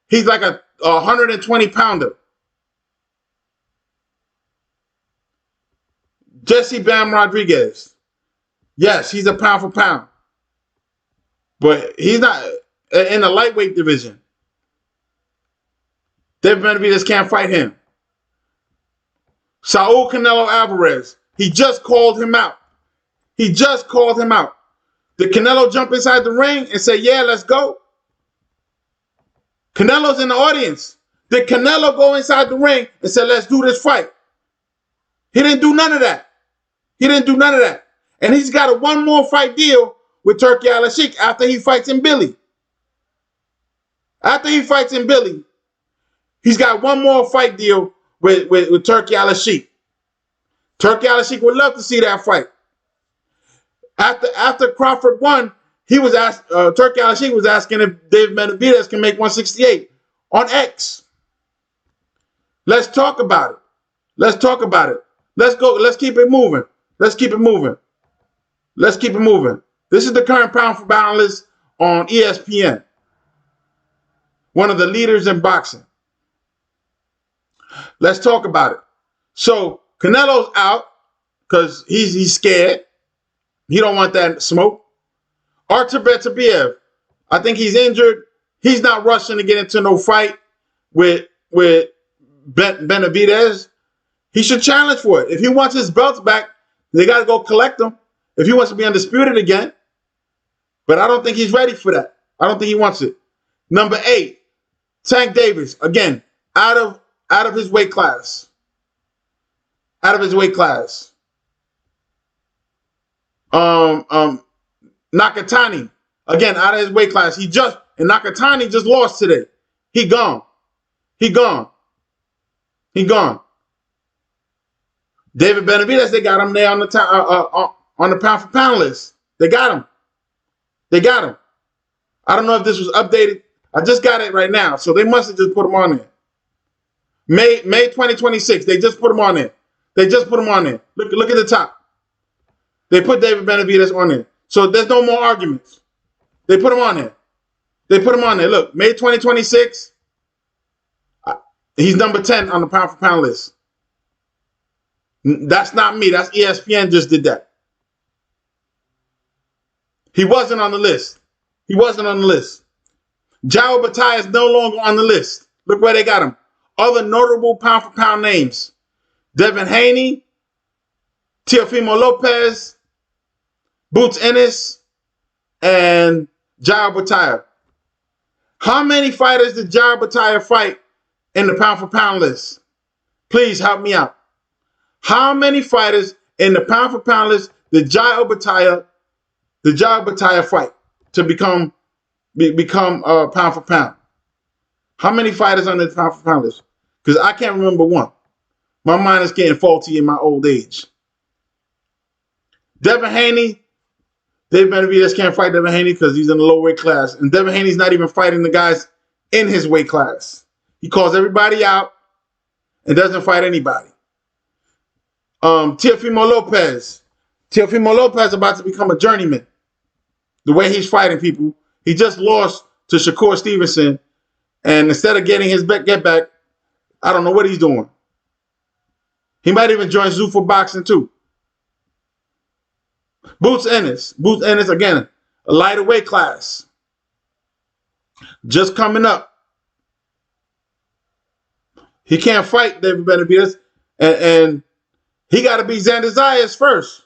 Speaker 2: He's like a 120-pounder. Jesse Bam Rodriguez. Yes, he's a pound for pound. But he's not in the lightweight division. David Benavidez can't fight him. Saul Canelo Alvarez. He just called him out. He just called him out. Did Canelo jump inside the ring and say, yeah, let's go? Canelo's in the audience. Did Canelo go inside the ring and say, let's do this fight? He didn't do none of that. He didn't do none of that. And he's got a one more fight deal with Turki Al-Sheikh after he fights in Billy. After he fights in Billy, he's got one more fight deal with Turki Al-Sheikh. Turki Al-Sheikh would love to see that fight. After Crawford won, he was asked. Turki Al-Sheikh was asking if David Benavidez can make 168 on X. Let's talk about it. Let's talk about it. Let's go. Let's keep it moving. Let's keep it moving. Let's keep it moving. This is the current pound for pound list on ESPN. One of the leaders in boxing. Let's talk about it. So Canelo's out because he's scared. He don't want that smoke. Artur Beterbiev, I think he's injured. He's not rushing to get into no fight with Benavidez. He should challenge for it. If he wants his belts back, they got to go collect them. If he wants to be undisputed again. But I don't think he's ready for that. I don't think he wants it. Number 8, Tank Davis, again, out of his weight class. Out of his weight class. Nakatani, again, out of his weight class. Nakatani just lost today. He gone. He gone. He gone. David Benavidez, they got him there on the pound for pound list. They got him. They got him. I don't know if this was updated. I just got it right now, so they must have just put him on there. May 2026, they just put him on there. They just put him on there. Look at the top. They put David Benavidez on there. So there's no more arguments. They put him on there. They put him on there. Look, May 2026, he's number 10 on the pound for pound list. That's not me. That's ESPN just did that. He wasn't on the list. He wasn't on the list. Jao Batai is no longer on the list. Look where they got him. Other notable pound for pound names. Devin Haney, Teofimo Lopez, Boots Ennis, and Jao Batai. How many fighters did Jao Batai fight in the pound for pound list? Please help me out. How many fighters in the pound for pound list did Jao Batai fight to become pound for pound? How many fighters on the pound for pound list? Because I can't remember one. My mind is getting faulty in my old age. Devin Haney, David Benavidez can't fight Devin Haney because he's in the low weight class. And Devin Haney's not even fighting the guys in his weight class. He calls everybody out and doesn't fight anybody. Teofimo Lopez. Teofimo Lopez about to become a journeyman. The way he's fighting people. He just lost to Shakur Stevenson. And instead of getting his get back, I don't know what he's doing. He might even join Zuffa Boxing too. Boots Ennis. Boots Ennis, again, a lighter weight class. Just coming up. He can't fight David Benavidez. And he got to beat Xander Zayas first.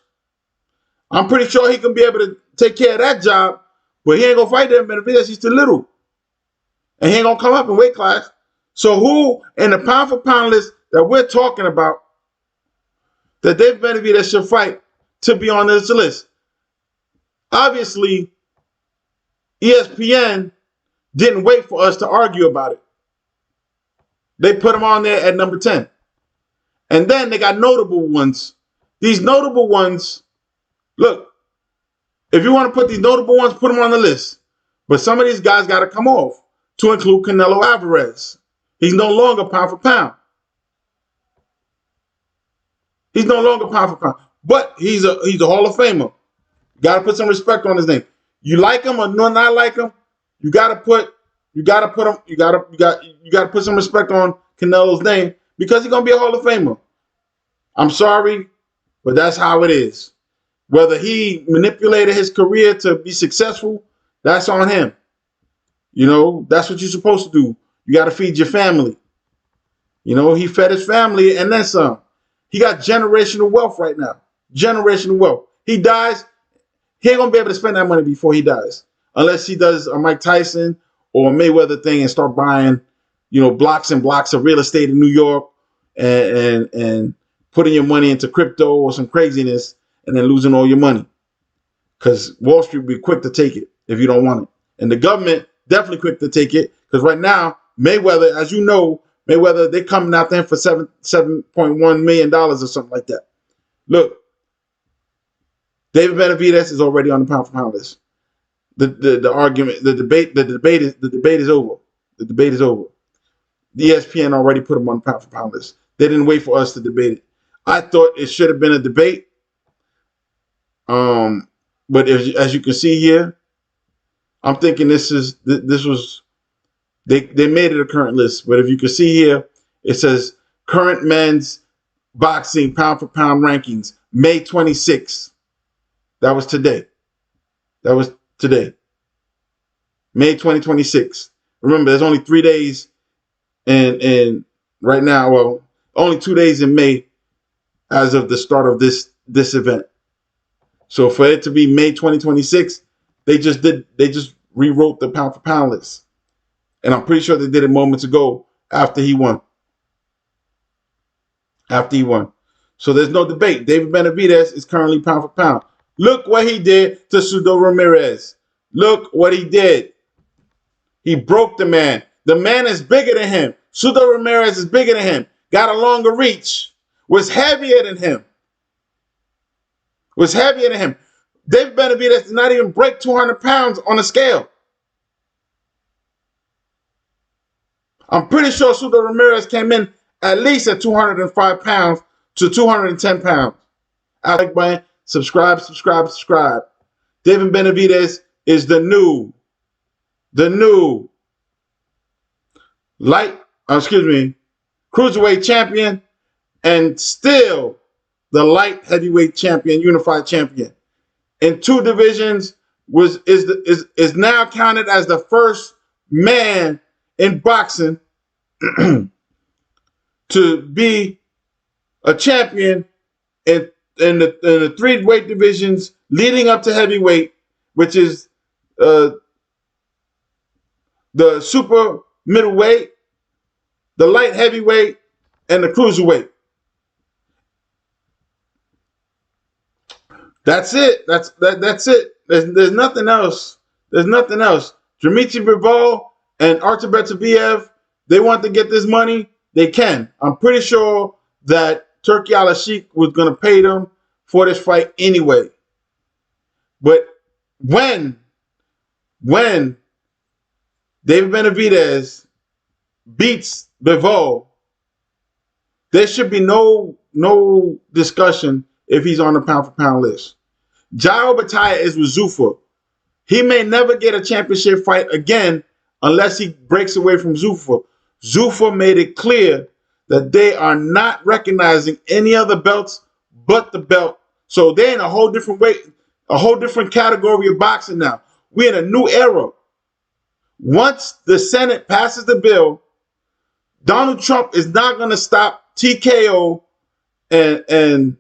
Speaker 2: I'm pretty sure he can be able to take care of that job. But he ain't going to fight David Benavidez. He's too little. And he ain't going to come up in weight class. So who in the pound for pound list that we're talking about that David Benavidez should fight to be on this list? Obviously, ESPN didn't wait for us to argue about it. They put him on there at number 10. And then they got notable ones. These notable ones, look, if you want to put these notable ones, put them on the list. But some of these guys got to come off to include Canelo Alvarez. He's no longer pound for pound. He's no longer pound for pound. But he's a Hall of Famer. Got to put some respect on his name. You like him or not like him, you got to put some respect on Canelo's name because he's going to be a Hall of Famer. I'm sorry, but that's how it is. Whether he manipulated his career to be successful, that's on him. You know, that's what you're supposed to do. You got to feed your family. You know, he fed his family and then some. He got generational wealth right now. Generational wealth. He dies, he ain't going to be able to spend that money before he dies. Unless he does a Mike Tyson or a Mayweather thing and start buying, blocks and blocks of real estate in New York and putting your money into crypto or some craziness and then losing all your money. Because Wall Street will be quick to take it if you don't want it. And the government definitely quick to take it. Because right now, Mayweather, as you know, they're coming out there for $7.1 million or something like that. Look, David Benavidez is already on the pound for pound list. The argument, the debate is over. The debate is over. The ESPN already put him on the pound for pound list. They didn't wait for us to debate it. I thought it should have been a debate. But as you can see here, I'm thinking they made it a current list. But if you can see here, it says current men's boxing pound for pound rankings, May 26th. That was today. May 2026. Remember, there's only 3 days and right now, well, only 2 days in May as of the start of this event. So for it to be May 2026, they just rewrote the pound for pound list. And I'm pretty sure they did it moments ago after he won. So there's no debate. David Benavidez is currently pound for pound. Look what he did to Zurdo Ramirez. Look what he did. He broke the man. The man is bigger than him. Zurdo Ramirez is bigger than him. Got a longer reach. Was heavier than him. David Benavidez did not even break 200 pounds on a scale. I'm pretty sure Zurdo Ramirez came in at least at 205 pounds to 210 pounds. I like button. Subscribe. David Benavidez is the new cruiserweight champion and still the light heavyweight champion, unified champion. In 2 divisions is now counted as the first man in boxing to be a champion in the 3 weight divisions leading up to heavyweight, which is the super middleweight, the light heavyweight, and the cruiserweight. That's it. That's it. There's nothing else. Dmitry Bivol and Artur Beterbiev, they want to get this money. They can. I'm pretty sure that Turki Al-Sheikh was going to pay them for this fight anyway. But when David Benavidez beats Bivol, there should be no discussion if he's on the pound for pound list. Jairo Bataya is with Zuffa. He may never get a championship fight again unless he breaks away from Zuffa. Zuffa made it clear that they are not recognizing any other belts but the belt. So they're in a whole different weight, a whole different category of boxing now. We're in a new era. Once the Senate passes the bill, Donald Trump is not going to stop TKO and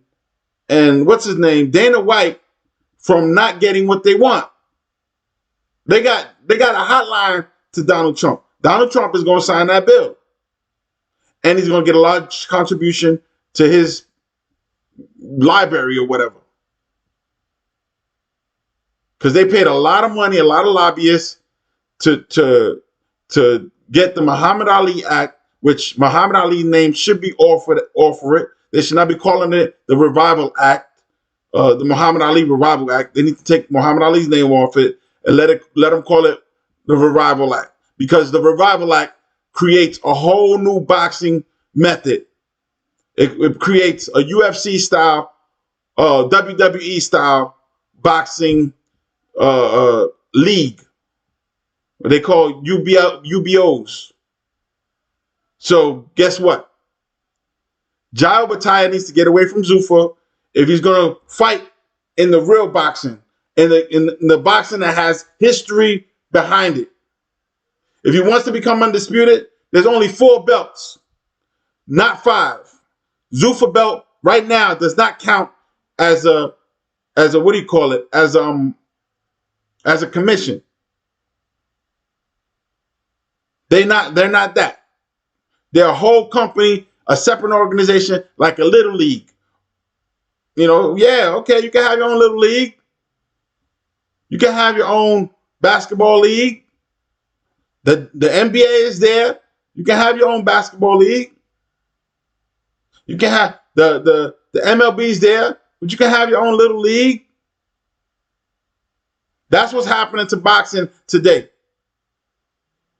Speaker 2: what's his name, Dana White, from not getting what they want. They got a hotline to Donald Trump. Donald Trump is going to sign that bill. And he's going to get a large contribution to his library or whatever. Because they paid a lot of money, a lot of lobbyists to get the Muhammad Ali Act, which Muhammad Ali's name should be off for it. They should not be calling it the Revival Act, the Muhammad Ali Revival Act. They need to take Muhammad Ali's name off it and let them call it the Revival Act. Because the Revival Act creates a whole new boxing method. It creates a UFC style, WWE style boxing league. What they call UBOs. So guess what? Jairo Bataya needs to get away from Zuffa if he's going to fight in the real boxing, in the boxing that has history behind it. If he wants to become undisputed, there's only 4 belts, not 5. Zuffa belt right now does not count as a what do you call it? As a commission. They're not that. They're a whole company, a separate organization, like a little league. You know, yeah, okay, you can have your own little league. You can have your own basketball league. The NBA is there. You can have your own basketball league. You can have the MLB's there, but you can have your own little league. That's what's happening to boxing today.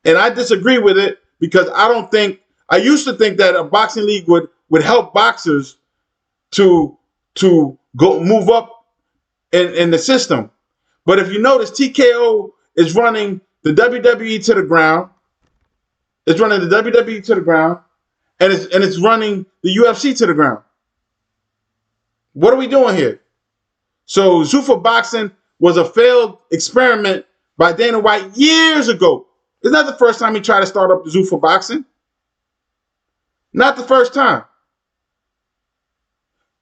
Speaker 2: And I disagree with it because I used to think that a boxing league would help boxers to go move up in the system. But if you notice, TKO is running the WWE to the ground. It's running the WWE to the ground, and it's running the UFC to the ground. What are we doing here? So Zuffa Boxing was a failed experiment by Dana White years ago. It's not the first time he tried to start up the Zuffa Boxing. Not the first time.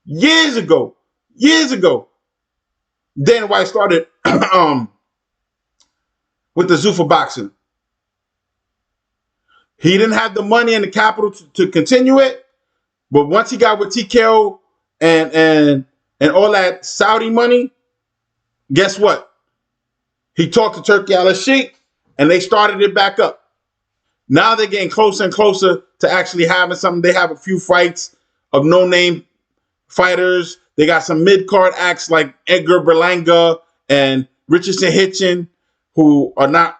Speaker 2: Years ago, Dana White started with the Zuffa Boxing. He didn't have the money and the capital to continue it, but once he got with TKO and all that Saudi money, guess what? He talked to Turki Al-Sheikh, and they started it back up. Now they're getting closer and closer to actually having something. They have a few fights of no-name fighters. They got some mid-card acts like Edgar Berlanga and Richardson Hitchin, who are not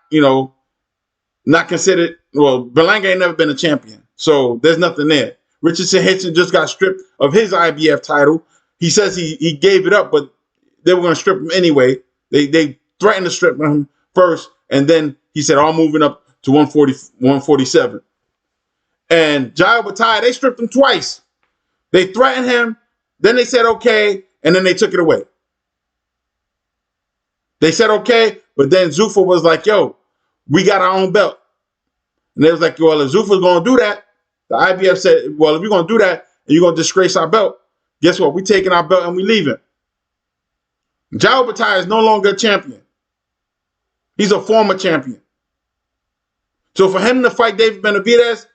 Speaker 2: considered. Well, Berlanga ain't never been a champion, so there's nothing there. Richardson Hitchin just got stripped of his IBF title. He says he gave it up, but they were going to strip him anyway. They threatened to strip him first, and then he said, I'm moving up to 147. And Jai Bataille, they stripped him twice. They threatened him, then they said okay, and then they took it away. They said okay, but then Zuffa was like, yo, we got our own belt. And they was like, well, if Zuffa's going to do that, the IBF said, well, if you're going to do that and you're going to disgrace our belt, guess what? We're taking our belt and we're leaving. Jai Bataille is no longer a champion. He's a former champion. So for him to fight David Benavidez,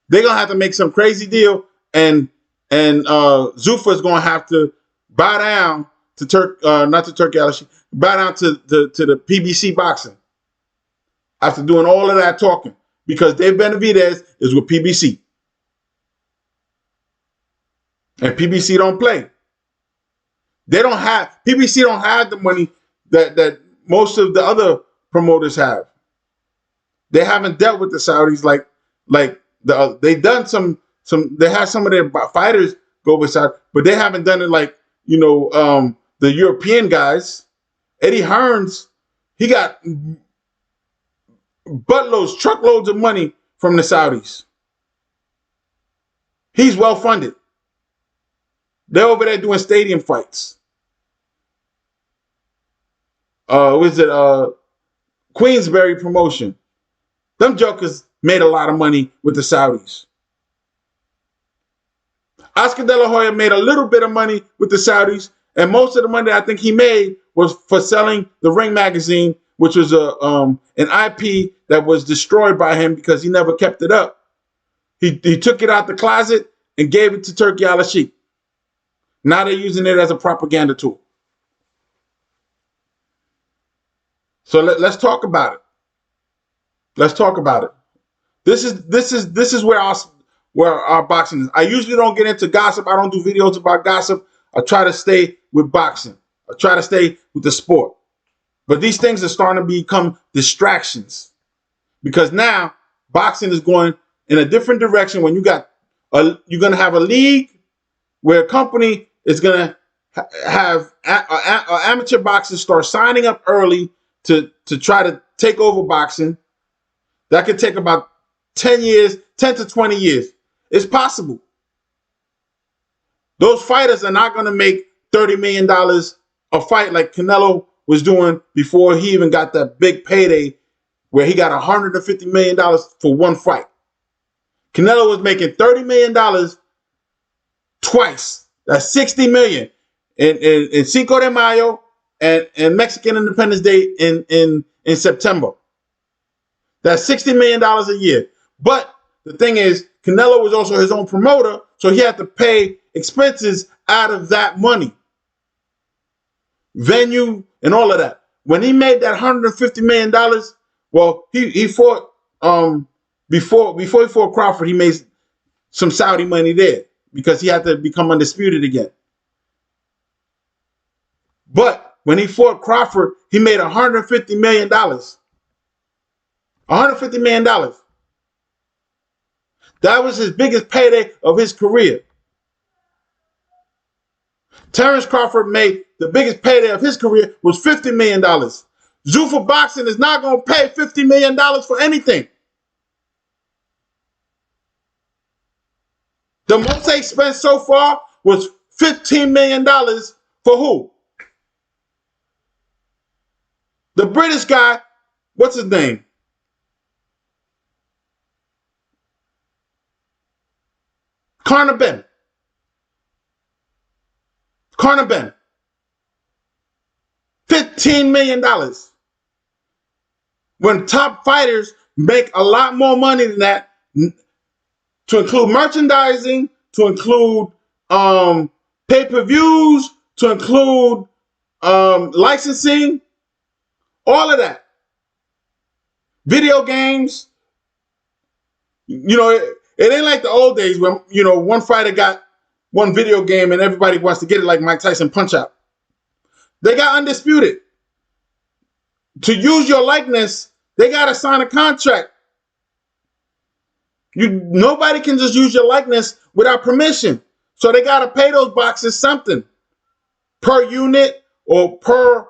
Speaker 2: they're going to have to make some crazy deal, and Zuffa is going to have to bow down to Turki Al-Sheikh, bow down to the PBC boxing after doing all of that talking, because Dave Benavidez is with PBC. And PBC don't play. PBC don't have the money that most of the other promoters have. They haven't dealt with the Saudis like they've done some they had some of their fighters go with Saudi, but they haven't done it like, the European guys. Eddie Hearns, he got buttloads, truckloads of money from the Saudis. He's well funded. They're over there doing stadium fights. Queensberry promotion. Them jokers made a lot of money with the Saudis. Oscar De La Hoya made a little bit of money with the Saudis, and most of the money I think he made was for selling the Ring magazine, which was an IP that was destroyed by him because he never kept it up. He took it out the closet and gave it to Turki Al-Sheikh. Now they're using it as a propaganda tool. So let's talk about it. Let's talk about it. This is where our boxing is. I usually don't get into gossip. I don't do videos about gossip. I try to stay with boxing. I try to stay with the sport. But these things are starting to become distractions, because now boxing is going in a different direction. When you're going to have a league where a company is going to have amateur boxers start signing up early to try to take over boxing. That could take about 10 to 20 years. It's possible. Those fighters are not going to make $30 million a fight like Canelo was doing before he even got that big payday where he got $150 million for one fight. Canelo was making $30 million twice. That's $60 million in Cinco de Mayo and Mexican Independence Day in September. That's $60 million a year. But the thing is, Canelo was also his own promoter, so he had to pay expenses out of that money. Venue and all of that. When he made that $150 million, well, he fought before he fought Crawford, he made some Saudi money there because he had to become undisputed again. But when he fought Crawford, he made $150 million. $150 million. That was his biggest payday of his career. Terrence Crawford made the biggest payday of his career was $50 million. Zuffa Boxing is not going to pay $50 million for anything. The most they spent so far was $15 million for who? The British guy, what's his name? Conor Ben. Conor Ben. $15 million. When top fighters make a lot more money than that, to include merchandising, to include pay-per-views, to include licensing, all of that. Video games. You know, it ain't like the old days when, you know, one fighter got one video game and everybody wants to get it like Mike Tyson Punch-Out. They got Undisputed. To use your likeness, they got to sign a contract. Nobody can just use your likeness without permission. So they got to pay those boxes something per unit or per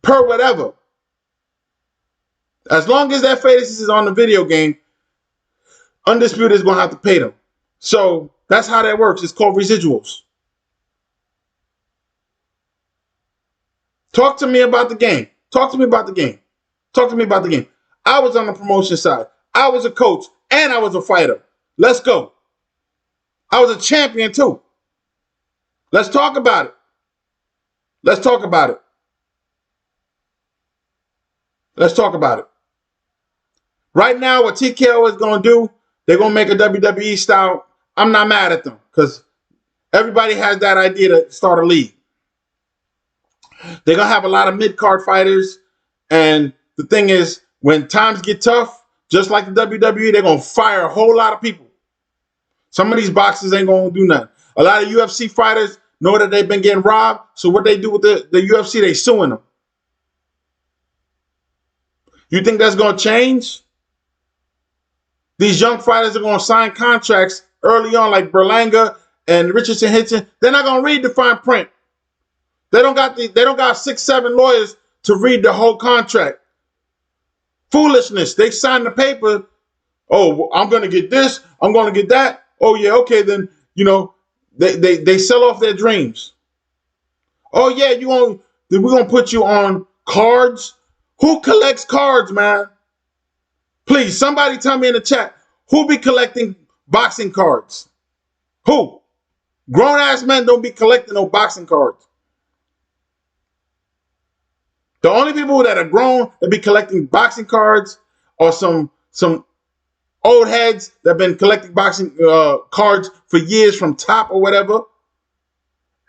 Speaker 2: whatever. As long as that face is on the video game, Undisputed is going to have to pay them. So that's how that works. It's called residuals. Talk to me about the game. Talk to me about the game. Talk to me about the game. I was on the promotion side. I was a coach and I was a fighter. Let's go. I was a champion too. Let's talk about it. Let's talk about it. Let's talk about it. Right now, what TKO is going to do, they're going to make a WWE style. I'm not mad at them because everybody has that idea to start a league. They're going to have a lot of mid-card fighters. And the thing is, when times get tough, just like the WWE, they're going to fire a whole lot of people. Some of these boxers ain't going to do nothing. A lot of UFC fighters know that they've been getting robbed. So what they do with the UFC, they suing them. You think that's going to change? These young fighters are going to sign contracts early on, like Berlanga and Richardson Hitchens. They're not going to read the fine print. They don't got 6, 7 lawyers to read the whole contract. Foolishness. They sign the paper. Oh, I'm going to get this. I'm going to get that. Oh yeah, okay then. You know, they sell off their dreams. Oh yeah, we're going to put you on cards. Who collects cards, man? Please, somebody tell me in the chat, who be collecting boxing cards? Who? Grown-ass men don't be collecting no boxing cards. The only people that are grown that be collecting boxing cards are some old heads that have been collecting boxing cards for years from Top or whatever.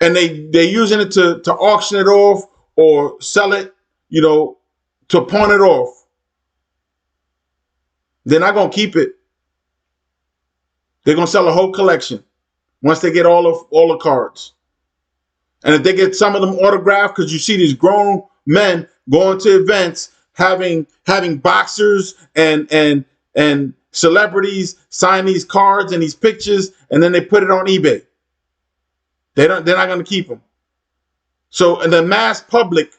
Speaker 2: And they're using it to auction it off or sell it, you know, to pawn it off. They're not going to keep it. They're going to sell a whole collection once they get all the cards. And if they get some of them autographed, because you see these grown men going to events having boxers and celebrities sign these cards and these pictures, and then they put it on eBay. They're not going to keep them. So in the mass public,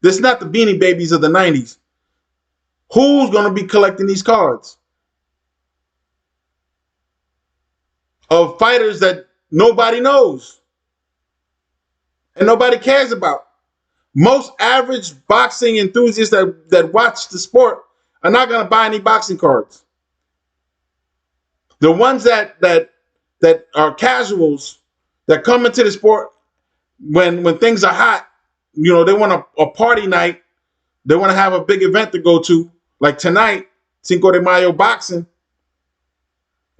Speaker 2: this is not the Beanie Babies of the 90s. Who's going to be collecting these cards? Of fighters that nobody knows and nobody cares about. Most average boxing enthusiasts that watch the sport are not going to buy any boxing cards. The ones that are casuals that come into the sport when things are hot, you know, they want a party night. They want to have a big event to go to. Like tonight, Cinco de Mayo boxing.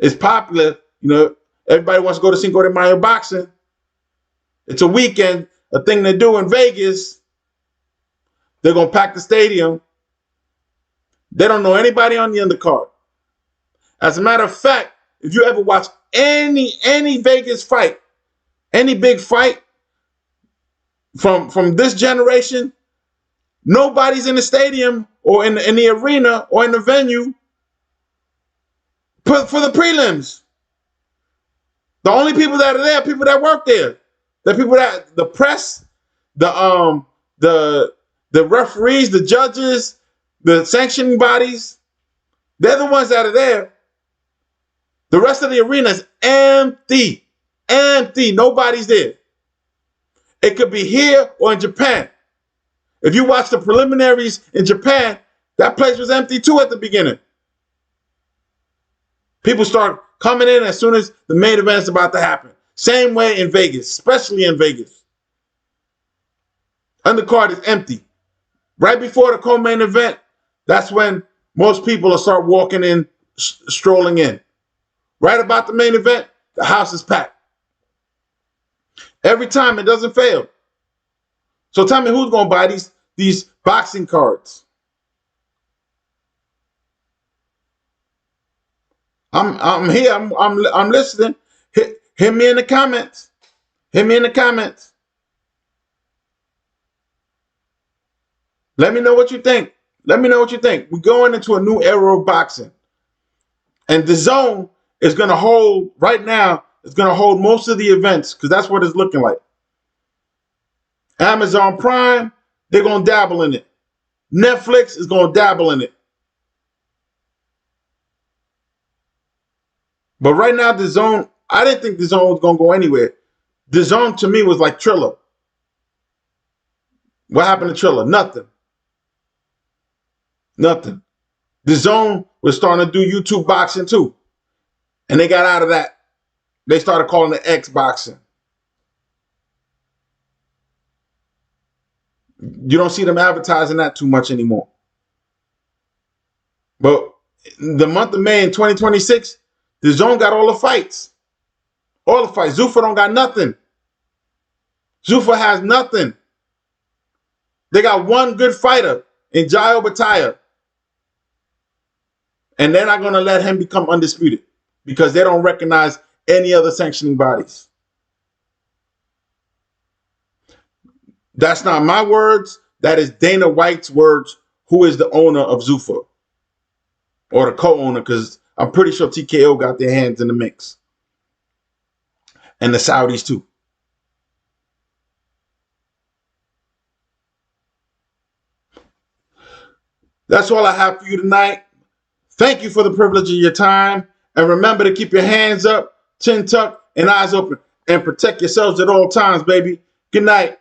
Speaker 2: It's popular. You know, everybody wants to go to Cinco de Mayo boxing. It's a weekend, a thing they do in Vegas. They're going to pack the stadium. They don't know anybody on the undercard. As a matter of fact, if you ever watch any Vegas fight, any big fight from this generation, nobody's in the stadium or in the arena or in the venue for the prelims. The only people that are there are people that work there. The people that the press, the referees, the judges, the sanctioning bodies, they're the ones that are there. The rest of the arena is empty. Empty. Nobody's there. It could be here or in Japan. If you watch the preliminaries in Japan, that place was empty too at the beginning. People start coming in as soon as the main event is about to happen. Same way in Vegas, especially in Vegas. Undercard is empty. Right before the co-main event, that's when most people will start walking in, strolling in. Right about the main event, the house is packed. Every time, it doesn't fail. So tell me who's going to buy these boxing cards? I'm here. I'm listening. Hit me in the comments. Hit me in the comments. Let me know what you think. Let me know what you think. We're going into a new era of boxing. And the zone is going to hold, right now, it's going to hold most of the events because that's what it's looking like. Amazon Prime, they're going to dabble in it. Netflix is going to dabble in it. But right now, the zone, I didn't think the zone was going to go anywhere. The zone to me was like Triller. What happened to Triller? Nothing. Nothing. The zone was starting to do YouTube boxing too. And they got out of that. They started calling it X boxing. You don't see them advertising that too much anymore. But the month of May in 2026, the zone got all the fights. All the fights. Zuffa don't got nothing. Zuffa has nothing. They got one good fighter in Jairo Bataya. And they're not going to let him become undisputed because they don't recognize any other sanctioning bodies. That's not my words. That is Dana White's words, who is the owner of Zuffa. Or the co-owner, because I'm pretty sure TKO got their hands in the mix. And the Saudis too. That's all I have for you tonight. Thank you for the privilege of your time. And remember to keep your hands up, chin tucked, and eyes open. And protect yourselves at all times, baby. Good night.